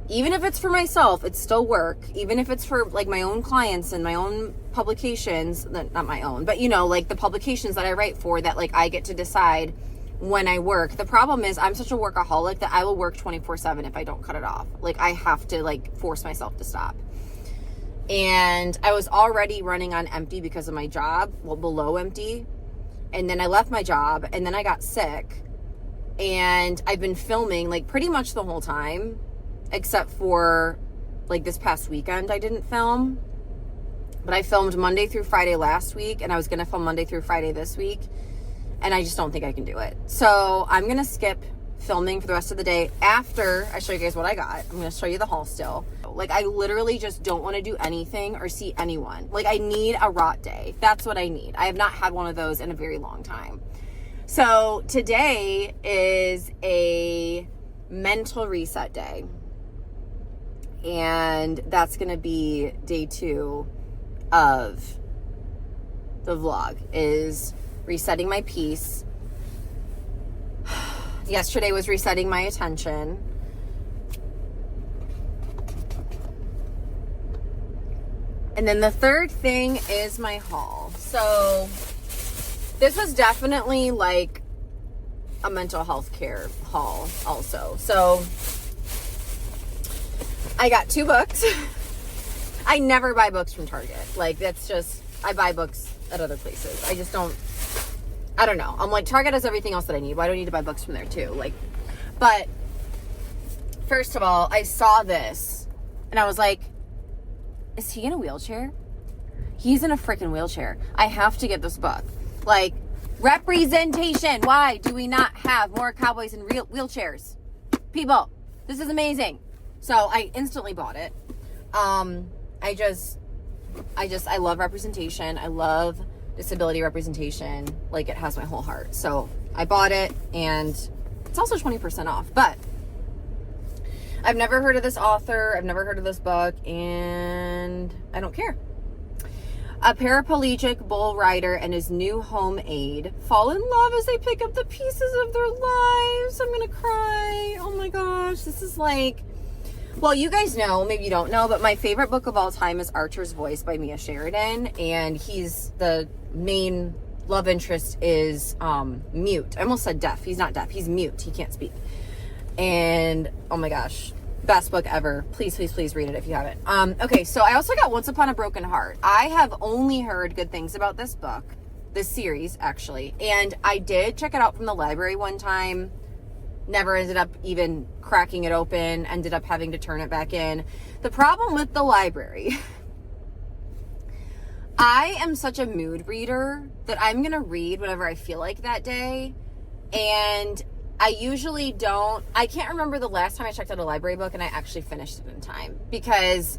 C: Even if it's for myself, it's still work. Even if it's for like my own clients and my own publications, not my own, but you know, like the publications that I write for, that like I get to decide when I work. The problem is I'm such a workaholic that I will work 24/7 if I don't cut it off. Like, I have to like force myself to stop. And I was already running on empty because of my job, well, below empty. And then I left my job, and then I got sick, and I've been filming like pretty much the whole time, except for like this past weekend I didn't film, but I filmed Monday through Friday last week, and I was going to film Monday through Friday this week, and I just don't think I can do it. So I'm going to skip filming for the rest of the day. After I show you guys what I got, I'm going to show you the haul still. Like, I literally just don't want to do anything or see anyone. Like, I need a rot day. That's what I need. I have not had one of those in a very long time. So today is a mental reset day, and that's going to be day 2 of the vlog, is resetting my peace. Yesterday was resetting my attention. And then the third thing is my haul. So this was definitely like a mental health care haul also. So I got 2 books. I never buy books from Target. Like, that's just, I buy books at other places. I don't know. I'm like, Target has everything else that I need. Why do I need to buy books from there too? Like, but first of all, I saw this and I was like, is he in a wheelchair? He's in a freaking wheelchair. I have to get this book. Like, representation. Why do we not have more cowboys in real wheelchairs? People, this is amazing. So I instantly bought it. I love representation. I love disability representation. Like, it has my whole heart. So I bought it, and it's also 20% off. But I've never heard of this author. I've never heard of this book, and I don't care. A paraplegic bull rider and his new home aide fall in love as they pick up the pieces of their lives. I'm gonna cry. Oh my gosh. This is like, well, you guys know, maybe you don't know, but my favorite book of all time is Archer's Voice by Mia Sheridan, and he's the main love interest is mute. I almost said deaf. He's not deaf. He's mute. He can't speak. And oh my gosh, best book ever. Please, please, please read it if you haven't. Okay, so I also got Once Upon a Broken Heart. I have only heard good things about this book, this series actually, and I did check it out from the library one time. Never ended up even cracking it open, ended up having to turn it back in. The problem with the library, I am such a mood reader that I'm going to read whatever I feel like that day. And I usually don't. I can't remember the last time I checked out a library book and I actually finished it in time, because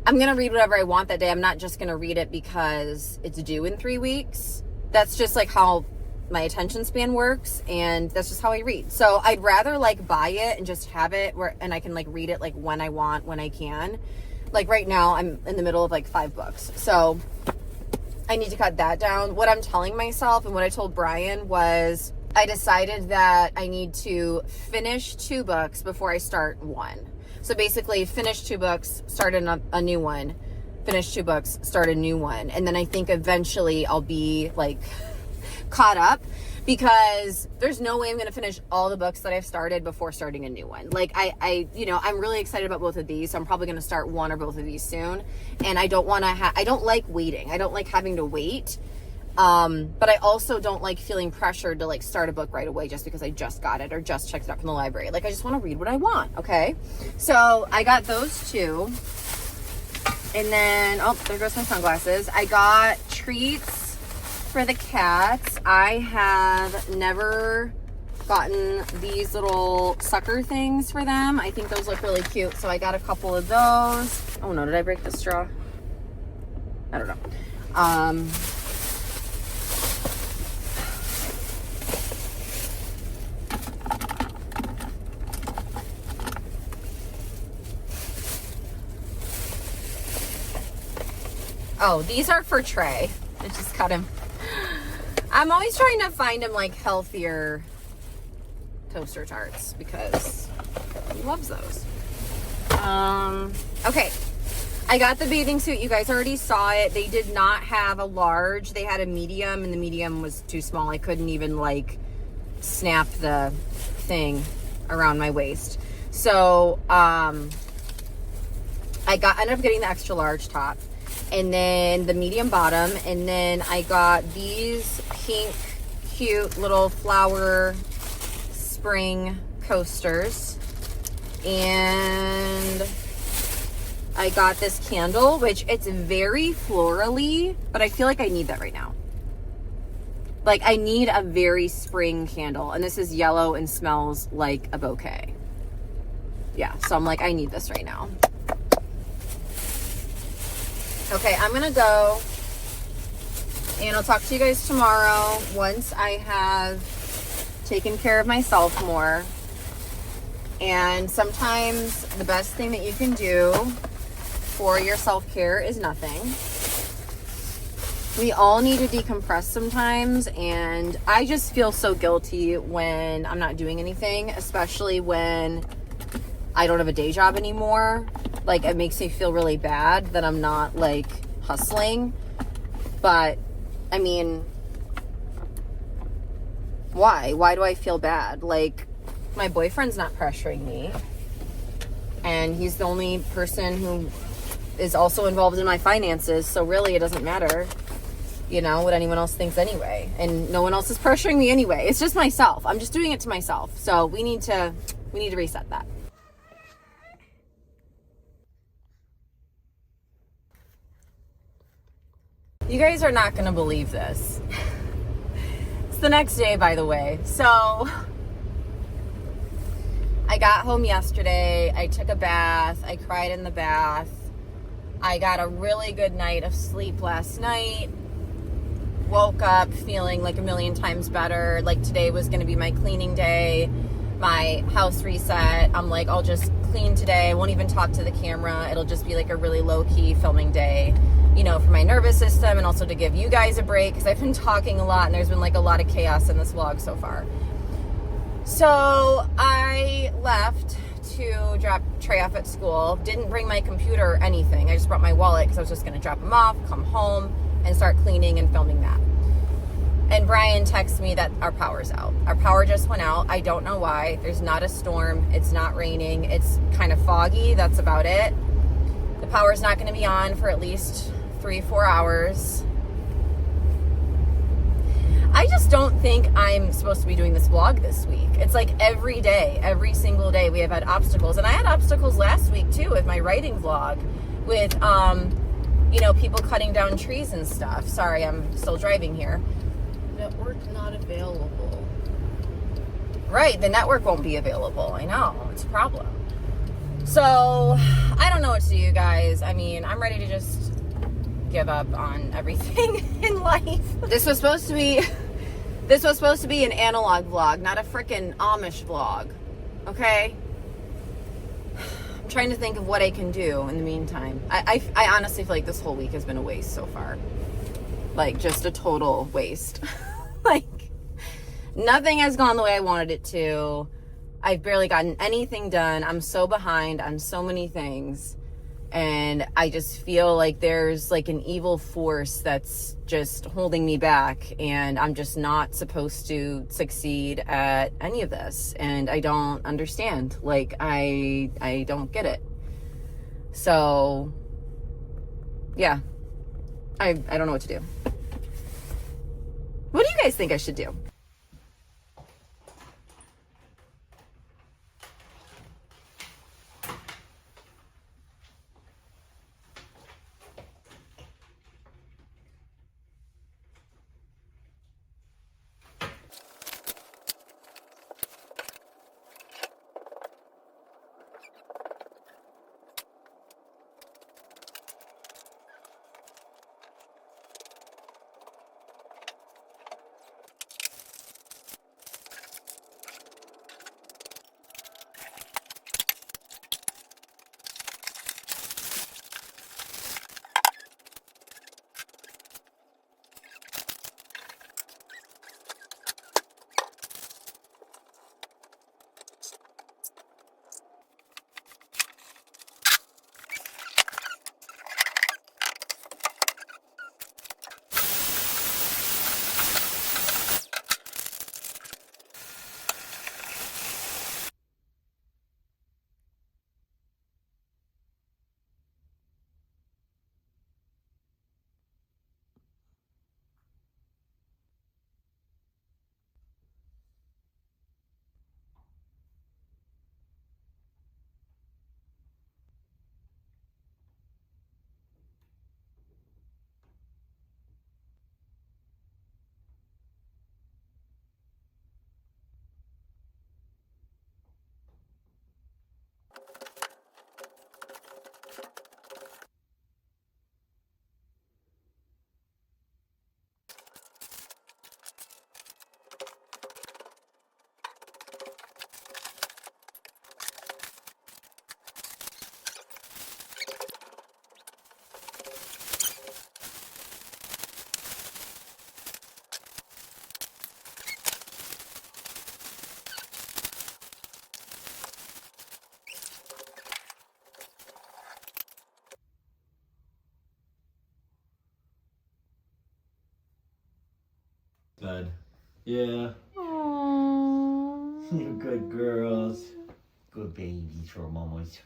C: I'm going to read whatever I want that day. I'm not just going to read it because it's due in 3 weeks. That's just like how my attention span works, and that's just how I read. So I'd rather like buy it and just have it and I can like read it like when I want, when I can. Like right now I'm in the middle of like 5 books. So I need to cut that down. What I'm telling myself and what I told Brian was, I decided that I need to finish 2 books before I start 1. So basically finish 2 books, start a new one, finish 2 books, start a new one. And then I think eventually I'll be like caught up, because there's no way I'm going to finish all the books that I've started before starting a new one. Like I'm really excited about both of these. So I'm probably going to start one or both of these soon. And I don't want to I don't like waiting. I don't like having to wait. But I also don't like feeling pressured to like start a book right away just because I just got it or just checked it out from the library. Like I just want to read what I want. Okay. So I got those 2. And then, oh, there goes my sunglasses. I got treats for the cats. I have never gotten these little sucker things for them. I think those look really cute. So I got a couple of those. Oh no, did I break the straw? I don't know. Oh, these are for Trey. I just cut him. I'm always trying to find him like healthier toaster tarts because he loves those. Okay. I got the bathing suit. You guys already saw it. They did not have a large. They had a medium, and the medium was too small. I couldn't even like snap the thing around my waist. So, I ended up getting the extra large top, and then the medium bottom, and then I got these pink, cute little flower spring coasters, and I got this candle, which it's very florally, but I feel like I need that right now. Like I need a very spring candle, and this is yellow and smells like a bouquet. Yeah, so I'm like, I need this right now. Okay, I'm gonna go, and I'll talk to you guys tomorrow once I have taken care of myself more. And sometimes the best thing that you can do for your self-care is nothing. We all need to decompress sometimes, and I just feel so guilty when I'm not doing anything, especially when I don't have a day job anymore. Like, it makes me feel really bad that I'm not like hustling. But I mean, why do I feel bad? Like, my boyfriend's not pressuring me, and he's the only person who is also involved in my finances, so really it doesn't matter, you know, what anyone else thinks anyway. And no one else is pressuring me anyway. It's just myself. I'm just doing it to myself. So we need to reset that. You guys are not going to believe this. It's the next day, by the way. So I got home yesterday. I took a bath. I cried in the bath. I got a really good night of sleep last night. Woke up feeling like a million times better. Like today was going to be my cleaning day, my house reset. I'm like, I'll just clean today. I won't even talk to the camera. It'll just be like a really low-key filming day, you know, for my nervous system, and also to give you guys a break, because I've been talking a lot and there's been like a lot of chaos in this vlog so far. So I left to drop Trey off at school. Didn't bring my computer or anything. I just brought my wallet because I was just going to drop him off, come home, and start cleaning and filming that. And Brian texted me that our power's out. Our power just went out. I don't know why. There's not a storm. It's not raining. It's kind of foggy. That's about it. The power's not going to be on for at least 3-4 hours. I just don't think I'm supposed to be doing this vlog this week. It's like every day, every single day we have had obstacles. And I had obstacles last week too with my writing vlog, with, you know, people cutting down trees and stuff. Sorry, I'm still driving here. Network not available. Right, the network won't be available. I know, it's a problem. So, I don't know what to do, you guys. I mean, I'm ready to just give up on everything in life. This was supposed to be an analog vlog, not a freaking Amish vlog. Okay? I'm trying to think of what I can do in the meantime. I honestly feel like this whole week has been a waste so far. Like, just a total waste. Like, nothing has gone the way I wanted it to. I've barely gotten anything done. I'm so behind on so many things. And I just feel like there's like an evil force that's just holding me back. And I'm just not supposed to succeed at any of this. And I don't understand. Like, I don't get it. So, yeah. I don't know what to do. What do you guys think I should do?
D: Good. Yeah.
A: Aww.
D: You good girls. Good babies for mamas.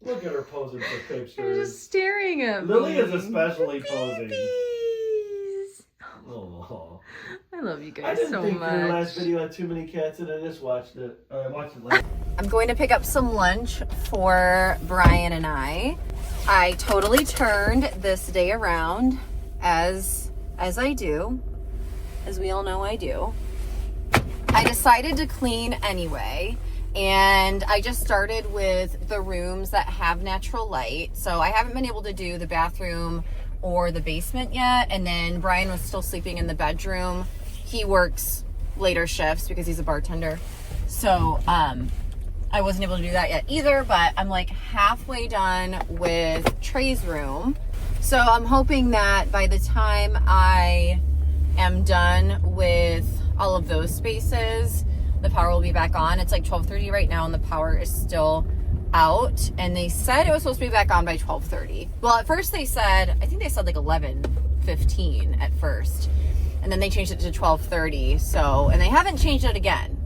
D: Look at her posing for
A: They're
D: pictures.
A: just staring at
D: Lily
A: me.
D: is especially posing.
A: Babies.
D: Oh.
A: I love you
D: I
A: guys
D: didn't
A: so
D: think
A: much.
D: your last video had too many cats and I just watched it. I watched it later.
C: I'm going to pick up some lunch for Brian and I. I totally turned this day around as I do, as we all know I do. I decided to clean anyway, and I just started with the rooms that have natural light. So I haven't been able to do the bathroom or the basement yet, and then Brian was still sleeping in the bedroom. He works later shifts because he's a bartender. So I wasn't able to do that yet either, but I'm like halfway done with Trey's room. So I'm hoping that by the time I am done with all of those spaces, the power will be back on. It's like 12:30 right now and the power is still out. And they said it was supposed to be back on by 12:30. Well, at first I think they said like 11:15 at first. And then they changed it to 12:30. So, and they haven't changed it again.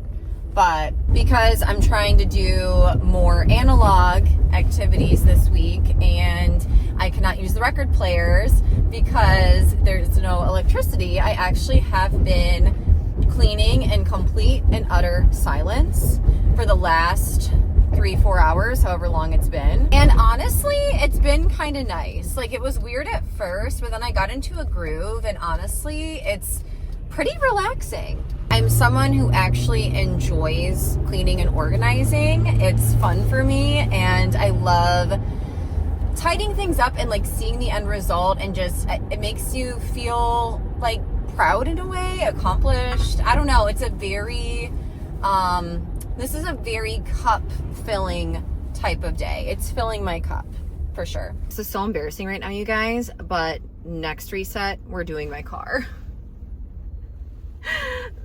C: But because I'm trying to do more analog activities this week and I cannot use the record players because there's no electricity, I actually have been cleaning in complete and utter silence for the last 3-4 hours, however long it's been. And honestly, it's been kind of nice. Like, it was weird at first, but then I got into a groove, and honestly, it's pretty relaxing. I'm someone who actually enjoys cleaning and organizing. It's fun for me, and I love tidying things up and like seeing the end result, and just it makes you feel like proud in a way, accomplished. I don't know, it's a very this is a very cup filling type of day. It's filling my cup for sure. This is so embarrassing right now, you guys, but next reset we're doing my car.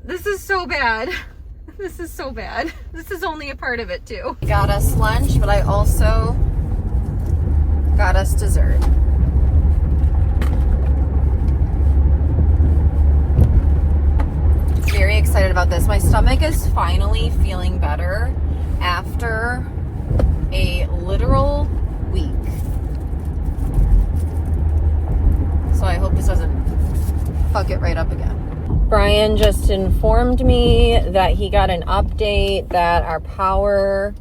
C: This is so bad. This is so bad. This is only a part of it too. I got us lunch, but I also got us dessert. Very excited about this. My stomach is finally feeling better after a literal week. So I hope this doesn't fuck it right up again. Brian just informed me that he got an update that our power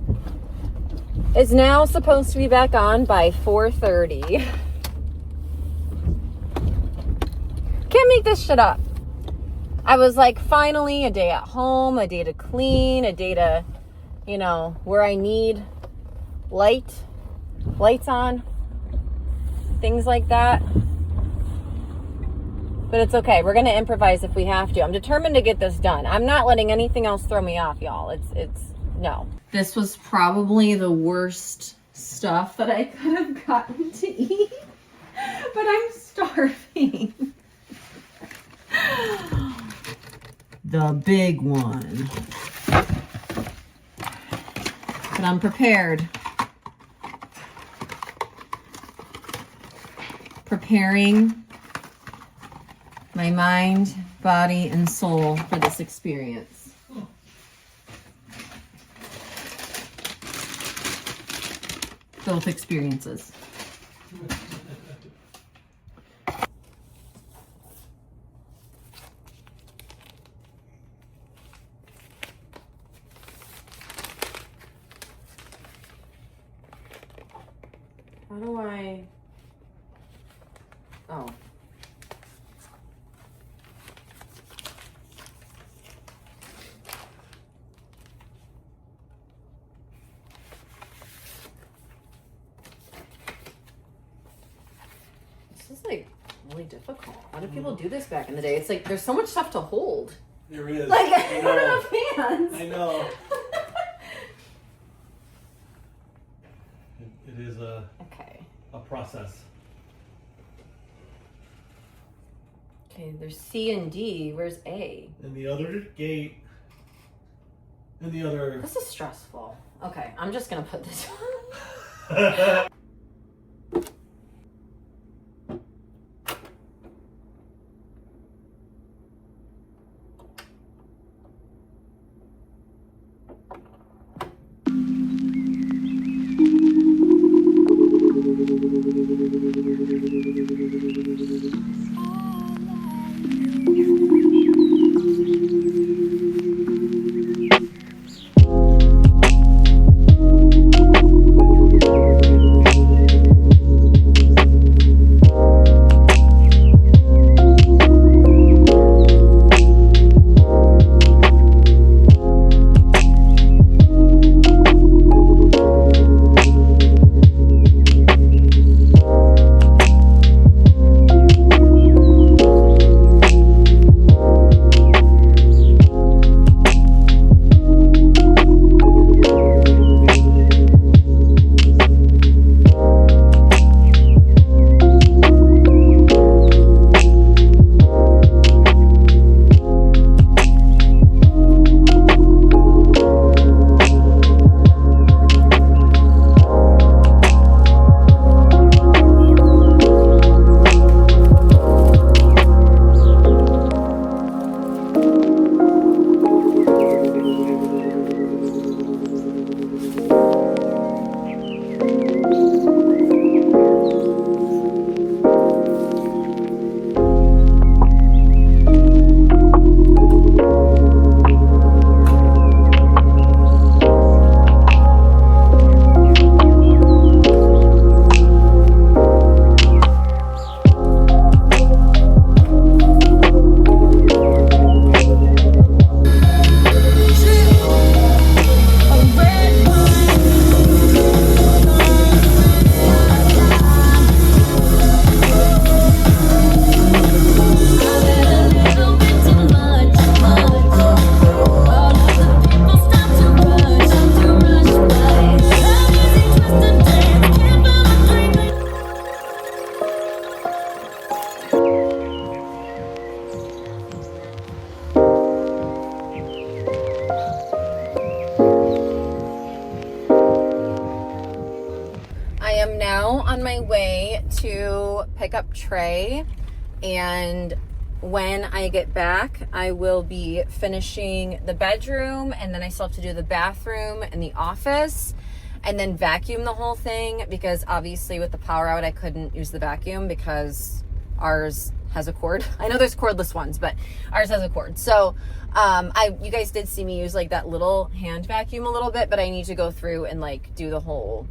C: is now supposed to be back on by 4:30. Can't make this shit up. I was like, finally, a day at home, a day to clean, a day to, you know, where I need lights on, things like that. But it's okay. We're going to improvise if we have to. I'm determined to get this done. I'm not letting anything else throw me off, y'all. It's no. This was probably the worst stuff that I could have gotten to eat, but I'm starving. The big one. But I'm prepared. Preparing my mind, body, and soul for this experience. Both experiences. How do I... Oh. This is like really difficult. How do people do this back in the day? It's like there's so much stuff to hold.
D: There is.
C: Like I don't have hands.
D: I know. It is a process.
C: Okay, there's C and D. Where's A?
D: And the other gate. And the other.
C: This is stressful. Okay, I'm just gonna put this on. now on my way to pick up Trey, and when I get back, I will be finishing the bedroom, and then I still have to do the bathroom and the office, and then vacuum the whole thing, because obviously with the power out, I couldn't use the vacuum because ours has a cord. I know there's cordless ones, but ours has a cord. So you guys did see me use like that little hand vacuum a little bit, but I need to go through and like do the whole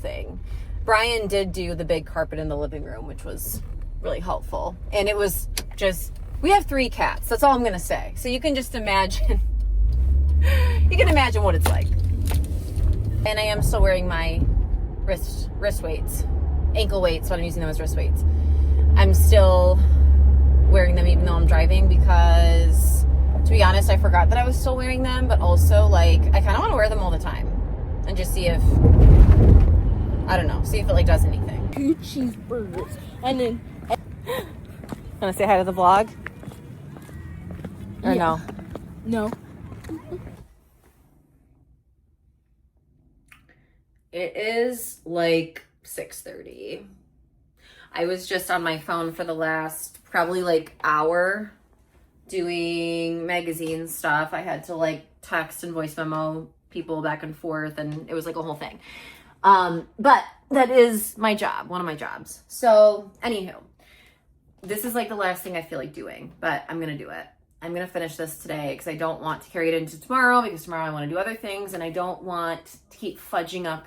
C: thing. Brian did do the big carpet in the living room, which was really helpful. And it was just, we have 3 cats. That's all I'm going to say. So you can just imagine, you can imagine what it's like. And I am still wearing my wrist weights, ankle weights, but I'm using them as wrist weights. I'm still wearing them even though I'm driving, because to be honest, I forgot that I was still wearing them, but also like, I kind of want to wear them all the time and just see if, I don't know, see if it like does anything.
E: 2 cheeseburgers and then
C: Want to say hi to the vlog? Or no?
E: no.
C: It is like 6:30. I was just on my phone for the last probably like hour doing magazine stuff. I had to like text and voice memo people back and forth, and it was like a whole thing. But that is my job, one of my jobs. So anywho, this is like the last thing I feel like doing, but I'm going to do it. I'm going to finish this today because I don't want to carry it into tomorrow, because tomorrow I want to do other things, and I don't want to keep fudging up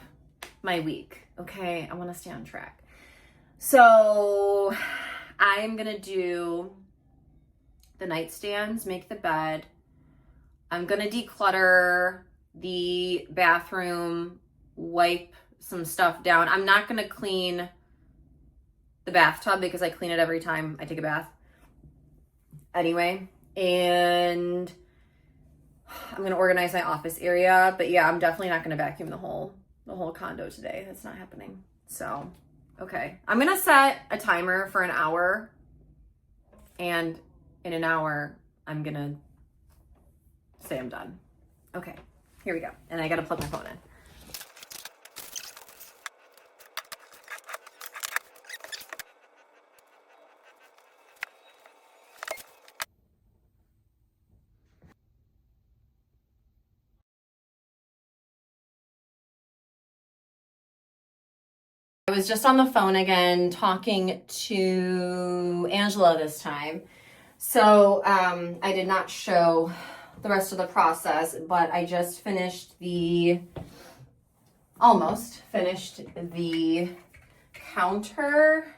C: my week. Okay. I want to stay on track. So I'm going to do the nightstands, make the bed. I'm going to declutter the bathroom, wipe some stuff down. I'm not going to clean the bathtub because I clean it every time I take a bath anyway. And I'm going to organize my office area, but yeah, I'm definitely not going to vacuum the whole condo today. That's not happening. So, okay. I'm going to set a timer for an hour, and in an hour, I'm going to say I'm done. Okay, here we go. And I got to plug my phone in. I was just on the phone again talking to Angela this time. So I did not show the rest of the process, but I just almost finished the counter.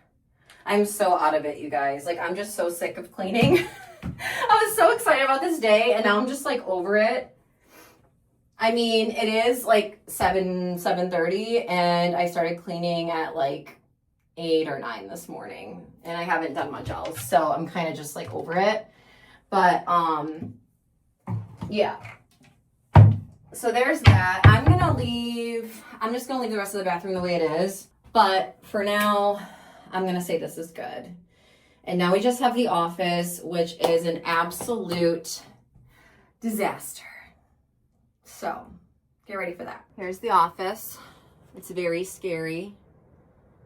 C: I'm so out of it, you guys. Like, I'm just so sick of cleaning. I was so excited about this day, and now I'm just like over it. I mean, it is like 7:30, and I started cleaning at like 8 or 9 this morning, and I haven't done much else, so I'm kind of just like over it. But yeah. So there's that. I'm just gonna leave the rest of the bathroom the way it is. But for now, I'm gonna say this is good. And now we just have the office, which is an absolute disaster. So, get ready for that. Here's the office. It's very scary.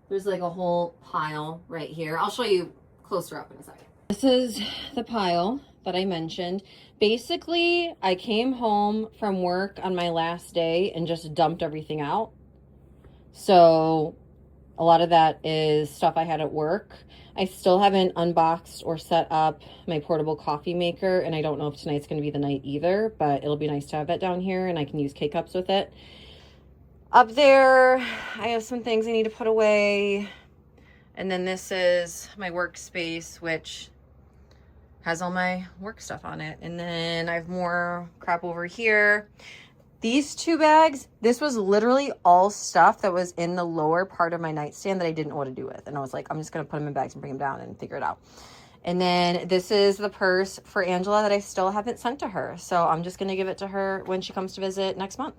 C: There's like a whole pile right here. I'll show you closer up in a second. This is the pile that I mentioned. Basically, I came home from work on my last day and just dumped everything out. So, a lot of that is stuff I had at work. I still haven't unboxed or set up my portable coffee maker, and I don't know if tonight's going to be the night either, but it'll be nice to have that down here, and I can use K-Cups with it. Up there, I have some things I need to put away, and then this is my workspace, which has all my work stuff on it, and then I have more crap over here. These 2 bags, this was literally all stuff that was in the lower part of my nightstand that I didn't know what to do with. And I was like, I'm just going to put them in bags and bring them down and figure it out. And then this is the purse for Angela that I still haven't sent to her. So I'm just going to give it to her when she comes to visit next month.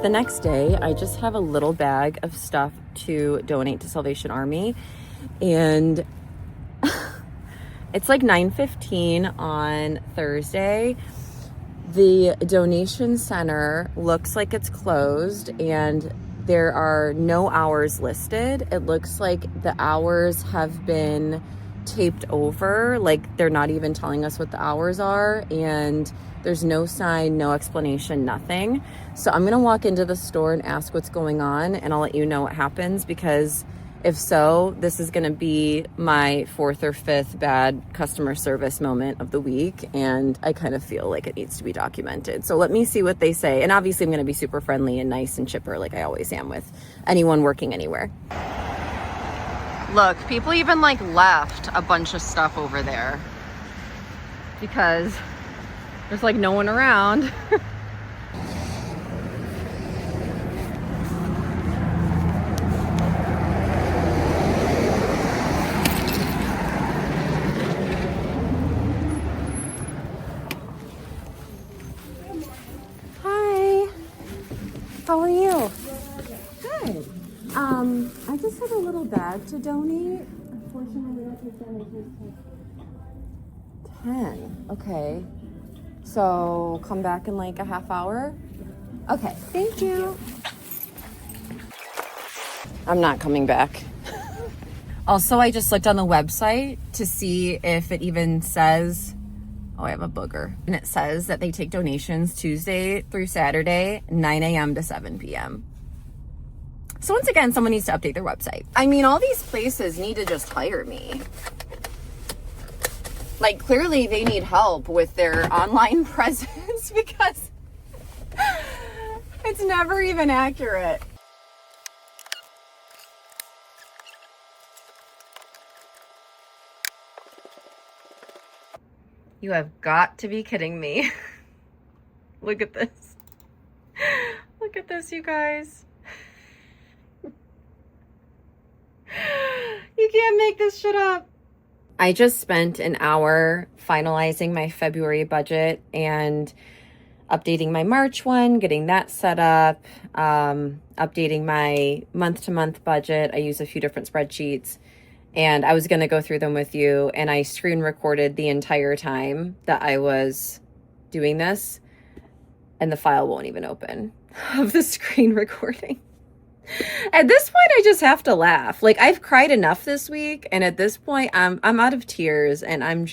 A: the next day. I just have a little bag of stuff to donate to Salvation Army, and it's like 9:15 on Thursday. The donation center looks like it's closed and there are no hours listed. It looks like the hours have been taped over, like they're not even telling us what the hours are, and there's no sign, no explanation, nothing. So I'm gonna walk into the store and ask what's going on, and I'll let you know what happens, because if so, this is gonna be my 4th or 5th bad customer service moment of the week, and I kind of feel like it needs to be documented. So let me see what they say. And obviously I'm gonna be super friendly and nice and chipper like I always am with anyone working anywhere. Look, people even like left a bunch of stuff over there because there's like no one around. How are you? Good. I just have a little bag to donate. Unfortunately, we don't take donations till 10. Okay. So come back in like a half hour? Okay, thank you. I'm not coming back. Also, I just looked on the website to see if it even says, oh, I have a booger. And it says that they take donations Tuesday through Saturday, 9 a.m. to 7 p.m. So once again, someone needs to update their website. I mean, all these places need to just hire me. Like, clearly they need help with their online presence because it's never even accurate. You have got to be kidding me. Look at this. Look at this, you guys. You can't make this shit up. I just spent an hour finalizing my February budget and updating my March one, getting that set up, updating my month-to-month budget. I use a few different spreadsheets. And I was going to go through them with you, and I screen recorded the entire time that I was doing this, and the file won't even open of the screen recording. At this point, I just have to laugh. Like, I've cried enough this week, and at this point, I'm out of tears, and I'm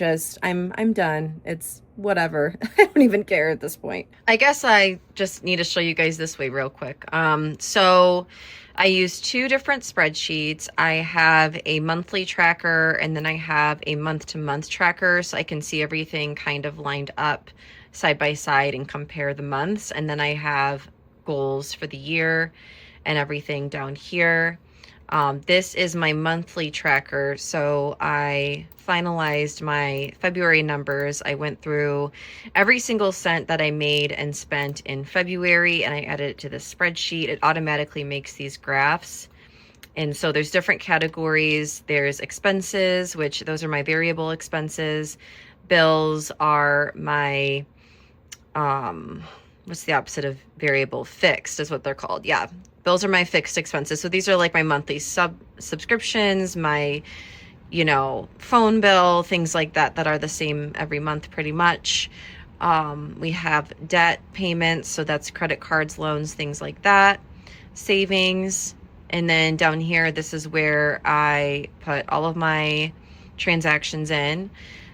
A: done. It's whatever. I don't even care at this point. I guess I just need to show you guys this way real quick. So I use 2 different spreadsheets. I have a monthly tracker, and then I have a month-to-month tracker, so I can see everything kind of lined up side by side and compare the months. And then I have goals for the year and everything down here. This is my monthly tracker, so I finalized my February numbers. I went through every single cent that I made and spent in February, and I added it to the spreadsheet. It automatically makes these graphs. And so there's different categories. There's expenses, which those are my variable expenses. Bills are my, what's the opposite of variable? Fixed is what they're called. Yeah. Bills are my fixed expenses. So these are like my monthly subscriptions, my, phone bill, things like that are the same every month pretty much. We have debt payments. So that's credit cards, loans, things like that. Savings. And then down here, this is where I put all of my transactions in.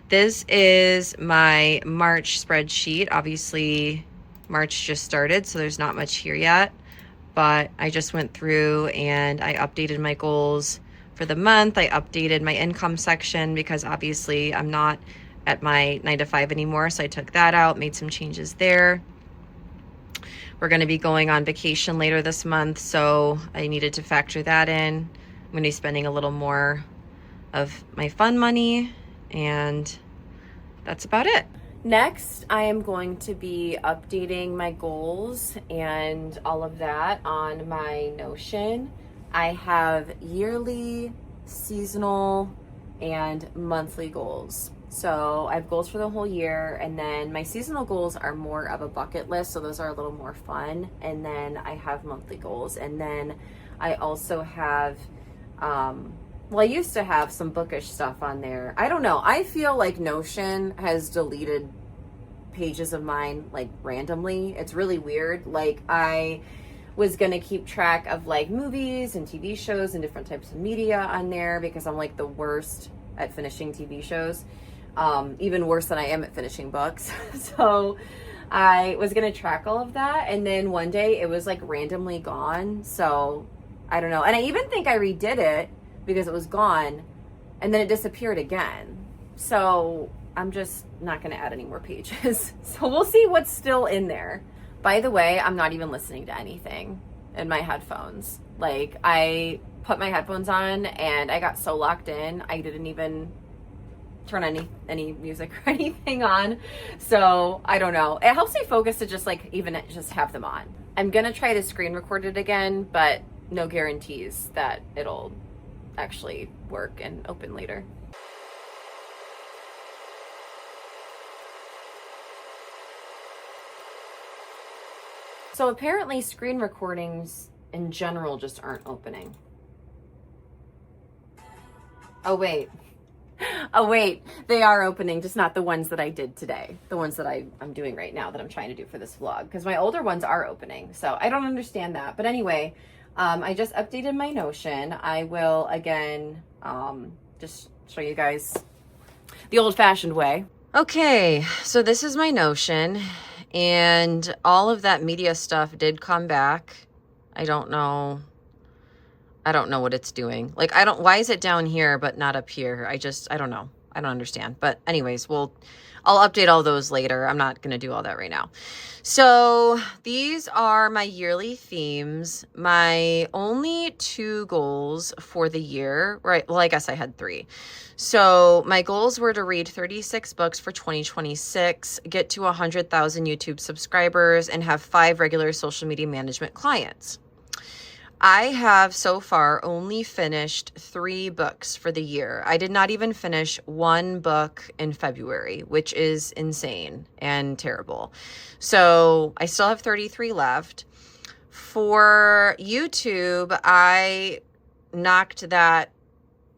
A: This is my March spreadsheet. Obviously, March just started, so there's not much here yet. But I just went through and I updated my goals for the month. I updated my income section because obviously I'm not at my 9 to 5 anymore. So I took that out, made some changes there. We're going to be going on vacation later this month, so I needed to factor that in. I'm going to be spending a little more of my fun money, and that's about it. Next, I am going to be updating my goals and all of that on my Notion. I have yearly, seasonal, and monthly goals. So I have goals for the whole year, and then my seasonal goals are more of a bucket list, so those are a little more fun. And then I have monthly goals, and then I also have I used to have some bookish stuff on there. I don't know, I feel like Notion has deleted pages of mine like randomly. It's really weird. Like, I was gonna keep track of like movies and TV shows and different types of media on there, because I'm like the worst at finishing TV shows, even worse than I am at finishing books. So I was gonna track all of that, and then one day it was like randomly gone. So I don't know, and I even think I redid it because it was gone, and then it disappeared again. So I'm just not gonna add any more pages. So we'll see what's still in there. By the way, I'm not even listening to anything in my headphones. Like, I put my headphones on and I got so locked in, I didn't even turn any music or anything on. So I don't know. It helps me focus to just like even just have them on. I'm gonna try to screen record it again, but no guarantees that it'll actually work and open later. So apparently screen recordings in general just aren't opening. Oh wait, they are opening, just not the ones that I did today. The ones that I'm doing right now that I'm trying to do for this vlog, because my older ones are opening. So I don't understand that. But anyway, I just updated my Notion. I will again just show you guys the old-fashioned way. Okay, so this is my Notion. And all of that media stuff did come back. I don't know what it's doing. Like, why is it down here but not up here? I don't know. I don't understand. But anyways, I'll update all those later. I'm not going to do all that right now. So these are my yearly themes. My only 2 goals for the year, right? Well, I guess I had 3. So my goals were to read 36 books for 2026, get to 100,000 YouTube subscribers, and have 5 regular social media management clients. I have so far only finished 3 books for the year. I did not even finish 1 book in February, which is insane and terrible. So I still have 33 left. For YouTube, I knocked that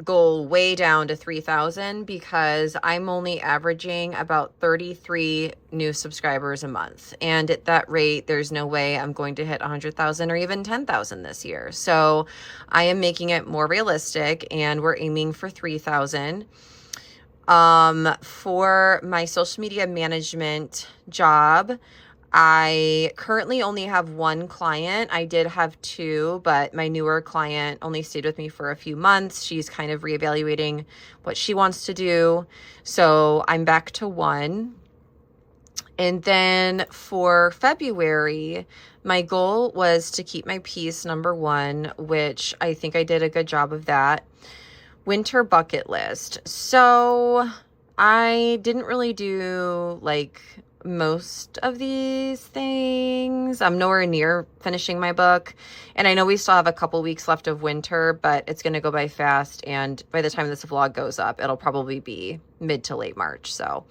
A: goal way down to 3,000 because I'm only averaging about 33 new subscribers a month. And at that rate, there's no way I'm going to hit 100,000 or even 10,000 this year. So I am making it more realistic, and we're aiming for 3,000. For my social media management job, I currently only have 1 client. I did have 2, but my newer client only stayed with me for a few months. She's kind of reevaluating what she wants to do. So I'm back to 1. And then for February, my goal was to keep my piece number 1, which I think I did a good job of that. Winter bucket list. So I didn't really do like most of these things. I'm nowhere near finishing my book, and I know we still have a couple weeks left of winter, but it's going to go by fast, and by the time this vlog goes up, it'll probably be mid to late March. So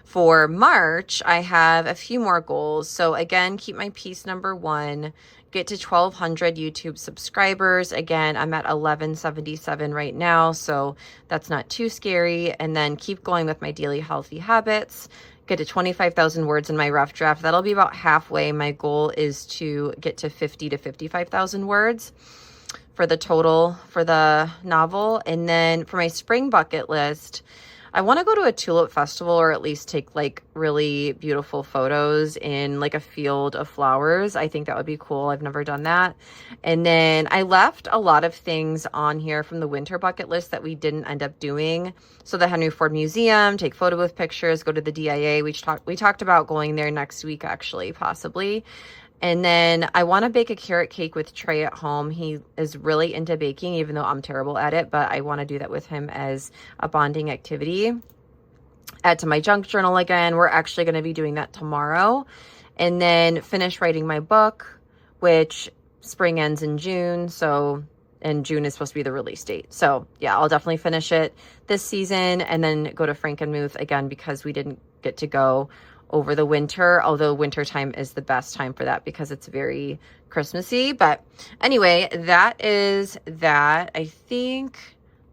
A: for March, I have a few more goals. So again, keep my piece number 1, get to 1,200 YouTube subscribers. Again, I'm at 1,177 right now, so that's not too scary. And then keep going with my daily healthy habits, get to 25,000 words in my rough draft. That'll be about halfway. My goal is to get to 50 to 55,000 words for the total for the novel. And then for my spring bucket list, I want to go to a tulip festival, or at least take like really beautiful photos in like a field of flowers. I think that would be cool. I've never done that. And then I left a lot of things on here from the winter bucket list that we didn't end up doing. So the Henry Ford Museum, take photo with pictures, go to the DIA. We talked about going there next week, actually, possibly. And then I want to bake a carrot cake with Trey at home. He is really into baking, even though I'm terrible at it, but I want to do that with him as a bonding activity. Add to my junk journal again. We're actually going to be doing that tomorrow. And then finish writing my book, which spring ends in June. So
C: and June is supposed to be the release date. So yeah, I'll definitely finish it this season and then go to Frankenmuth again because we didn't get to go over the winter, although winter time is the best time for that because it's very Christmassy. But anyway, that is that. I think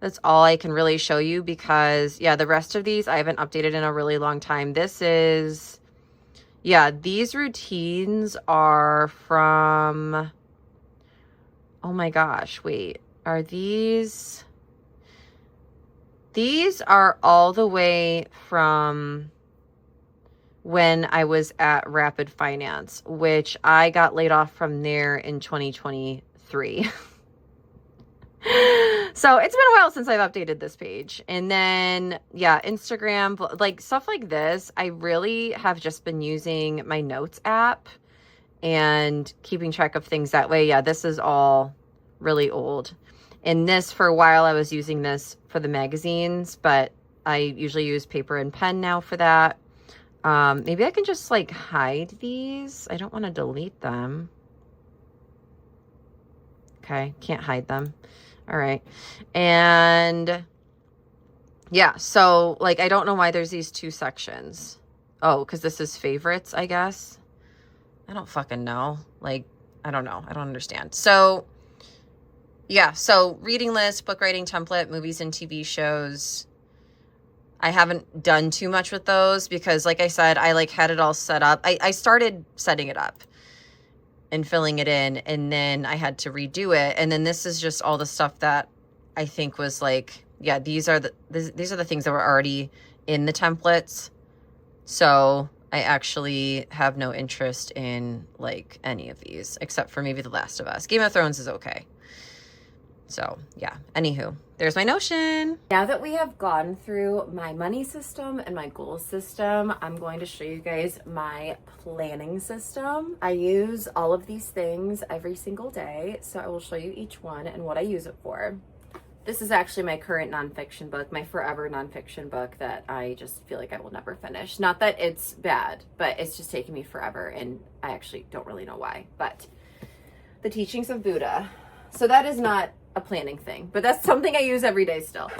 C: that's all I can really show you because yeah, the rest of these I haven't updated in a really long time. This is, yeah, these routines are from, oh my gosh, wait, are these are all the way from when I was at Rapid Finance, which I got laid off from there in 2023. So it's been a while since I've updated this page. And then, yeah, Instagram, like stuff like this, I really have just been using my notes app and keeping track of things that way. Yeah, this is all really old. And this, for a while, I was using this for the magazines, but I usually use paper and pen now for that. Maybe I can just like hide these. I don't want to delete them. Okay, can't hide them. All right. And yeah, so like, I don't know why there's these two sections. Oh, because this is favorites, I guess. I don't fucking know. Like, I don't know. I don't understand. So yeah, so reading list, book writing template, movies and TV shows. I haven't done too much with those because like I said, I like had it all set up. I started setting it up and filling it in, and then I had to redo it. And then this is just all the stuff that I think was like, yeah, these are the things that were already in the templates. So I actually have no interest in like any of these except for maybe The Last of Us. Game of Thrones is okay. So yeah, anywho, there's my Notion. Now that we have gone through my money system and my goal system, I'm going to show you guys my planning system. I use all of these things every single day, so I will show you each one and what I use it for. This is actually my current nonfiction book, my forever nonfiction book that I just feel like I will never finish. Not that it's bad, but it's just taking me forever, and I actually don't really know why. But The Teachings of Buddha. So that is not a planning thing, but that's something I use every day still.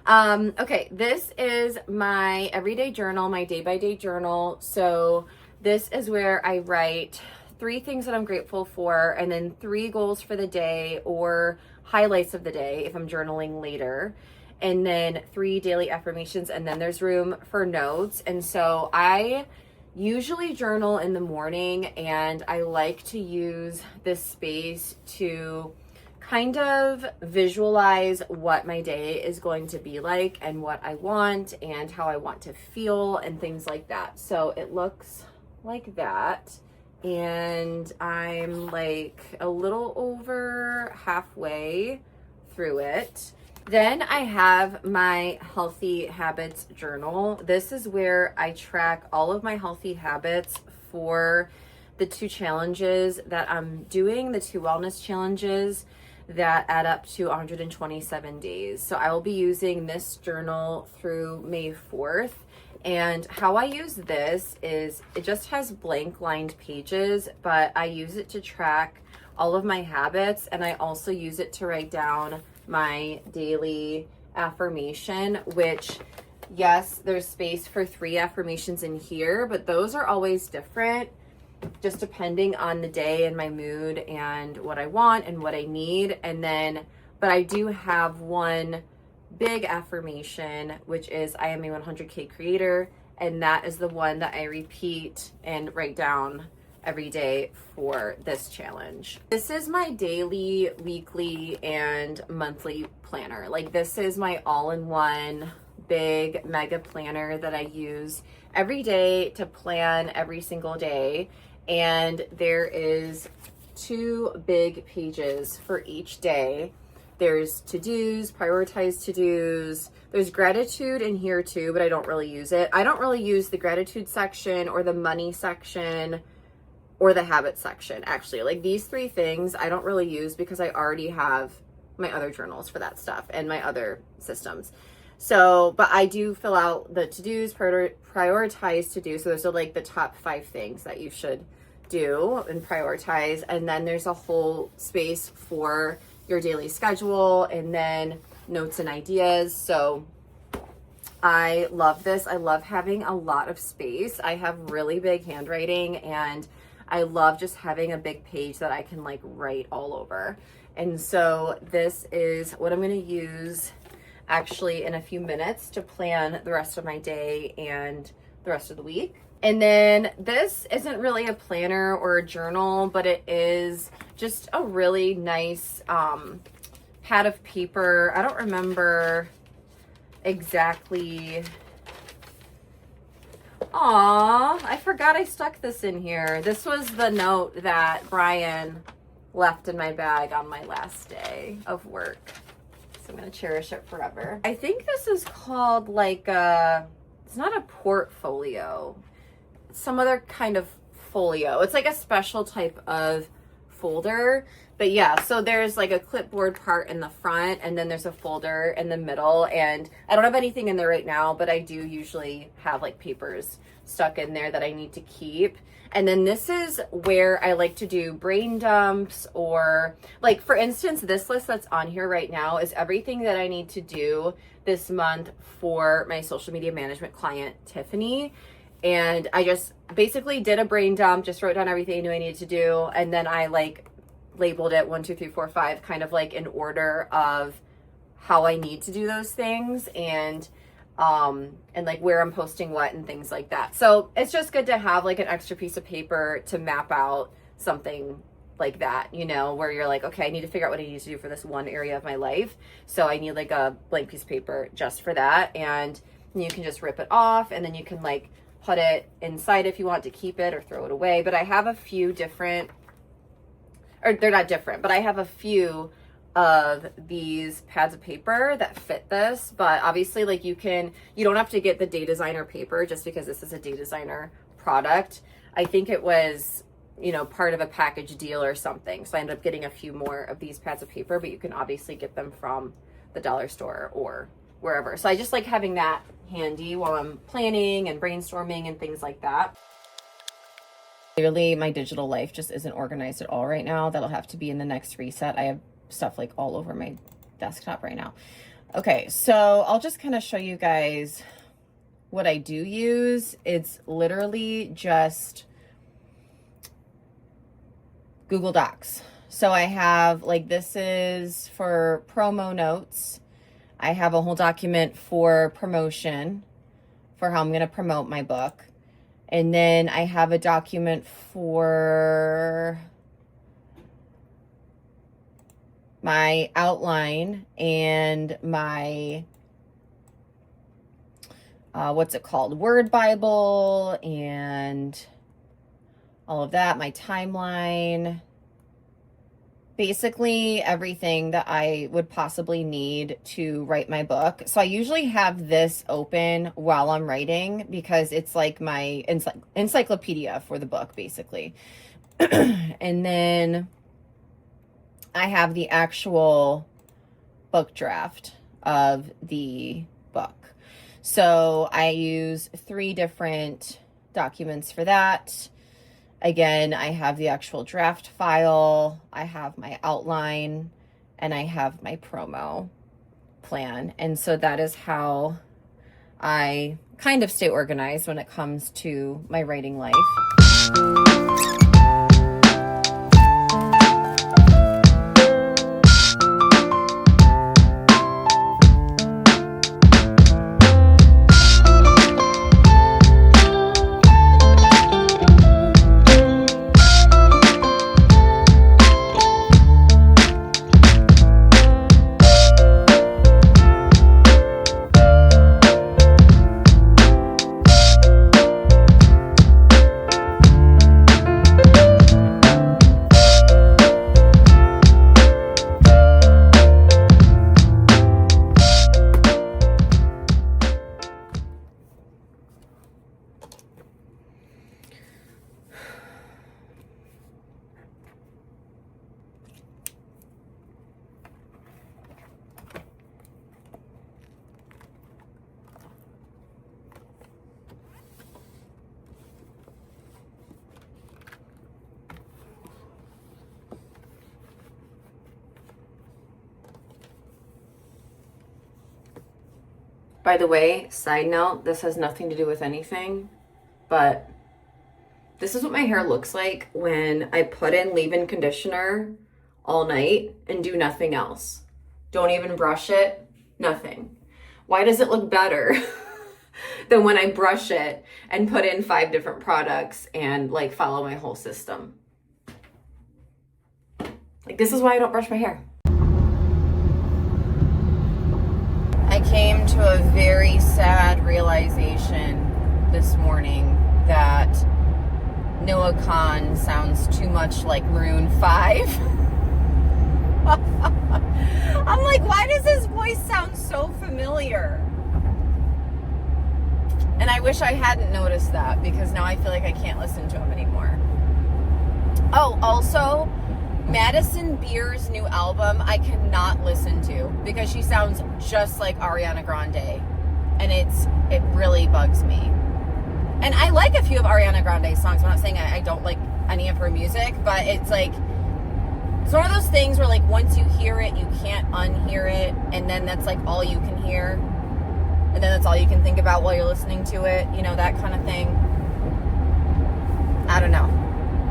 C: Okay, this is my everyday journal, my day-by-day journal. So this is where I write 3 things that I'm grateful for, and then 3 goals for the day or highlights of the day if I'm journaling later, and then 3 daily affirmations, and then there's room for notes. And so I usually journal in the morning, and I like to use this space to kind of visualize what my day is going to be like and what I want and how I want to feel and things like that. So it looks like that, and I'm like a little over halfway through it. Then I have my healthy habits journal. This is where I track all of my healthy habits for the 2 challenges that I'm doing, the 2 wellness challenges that add up to 127 days. So I will be using this journal through May 4th. And how I use this is it just has blank lined pages, but I use it to track all of my habits, and I also use it to write down my daily affirmation, which, yes, there's space for 3 affirmations in here, but those are always different, just depending on the day and my mood and what I want and what I need. And then, but I do have one big affirmation, which is I am a 100K creator. And that is the one that I repeat and write down every day for this challenge. This is my daily, weekly, and monthly planner. Like, this is my all-in-one big mega planner that I use every day to plan every single day. And there is 2 big pages for each day. There's to-dos, prioritized to-dos. There's gratitude in here too, but I don't really use it. I don't really use the gratitude section or the money section or the habit section, actually. Like, these 3 things I don't really use because I already have my other journals for that stuff and my other systems. So, but I do fill out the to-dos, prioritize to-do. So those are like the top 5 things that you should do and prioritize. And then there's a whole space for your daily schedule, and then notes and ideas. So I love this. I love having a lot of space. I have really big handwriting, and I love just having a big page that I can like write all over. And so this is what I'm going to use actually in a few minutes to plan the rest of my day and the rest of the week. And then this isn't really a planner or a journal, but it is just a really nice pad of paper. I don't remember exactly. Aw, I forgot I stuck this in here. This was the note that Brian left in my bag on my last day of work. So I'm gonna cherish it forever. I think this is called like it's not a portfolio, it's some other kind of folio. It's like a special type of folder. But yeah, so there's like a clipboard part in the front, and then there's a folder in the middle, and I don't have anything in there right now, but I do usually have like papers stuck in there that I need to keep. And then this is where I like to do brain dumps, or like, for instance, this list that's on here right now is everything that I need to do this month for my social media management client, Tiffany. And I just basically did a brain dump, just wrote down everything I knew I needed to do, and then I like labeled it 1, 2, 3, 4, 5, kind of like in order of how I need to do those things, and like where I'm posting what and things like that. So it's just good to have like an extra piece of paper to map out something like that, you know, where you're like, okay, I need to figure out what I need to do for this one area of my life. So I need like a blank piece of paper just for that. And you can just rip it off, and then you can like put it inside if you want to keep it or throw it away. But I have a few different, or they're not different, but I have a few of these pads of paper that fit this. But obviously, like you don't have to get the Day Designer paper just because this is a Day Designer product. I think it was, you know, part of a package deal or something. So I ended up getting a few more of these pads of paper, but you can obviously get them from the dollar store or wherever. So I just like having that handy while I'm planning and brainstorming and things like that. Clearly, my digital life just isn't organized at all right now. That'll have to be in the next reset. I have stuff like all over my desktop right now. Okay, so I'll just kind of show you guys what I do use. It's literally just Google Docs. So I have like, this is for promo notes. I have a whole document for promotion, for how I'm going to promote my book. And then I have a document for my outline and my, what's it called? Word Bible and all of that, my timeline. Basically everything that I would possibly need to write my book. So I usually have this open while I'm writing because it's like my encyclopedia for the book, basically. And then I have the actual book draft of the book. So I use 3 different documents for that. Again, I have the actual draft file, I have my outline, and I have my promo plan. And so that is how I kind of stay organized when it comes to my writing life. By the way, side note, this has nothing to do with anything, but this is what my hair looks like when I put in leave-in conditioner all night and do nothing else. Don't even brush it, nothing. Why does it look better than when I brush it and put in 5 different products and like follow my whole system? Like, this is why I don't brush my hair. I came to a very sad realization this morning that Noah Khan sounds too much like Maroon 5. I'm like, why does his voice sound so familiar? And I wish I hadn't noticed that, because now I feel like I can't listen to him anymore. Oh, also, Madison Beer's new album, I cannot listen to because she sounds just like Ariana Grande. And it really bugs me. And I like a few of Ariana Grande's songs. I'm not saying I don't like any of her music, but it's like, it's one of those things where like once you hear it, you can't unhear it. And then that's like all you can hear. And then that's all you can think about while you're listening to it. You know, that kind of thing. I don't know.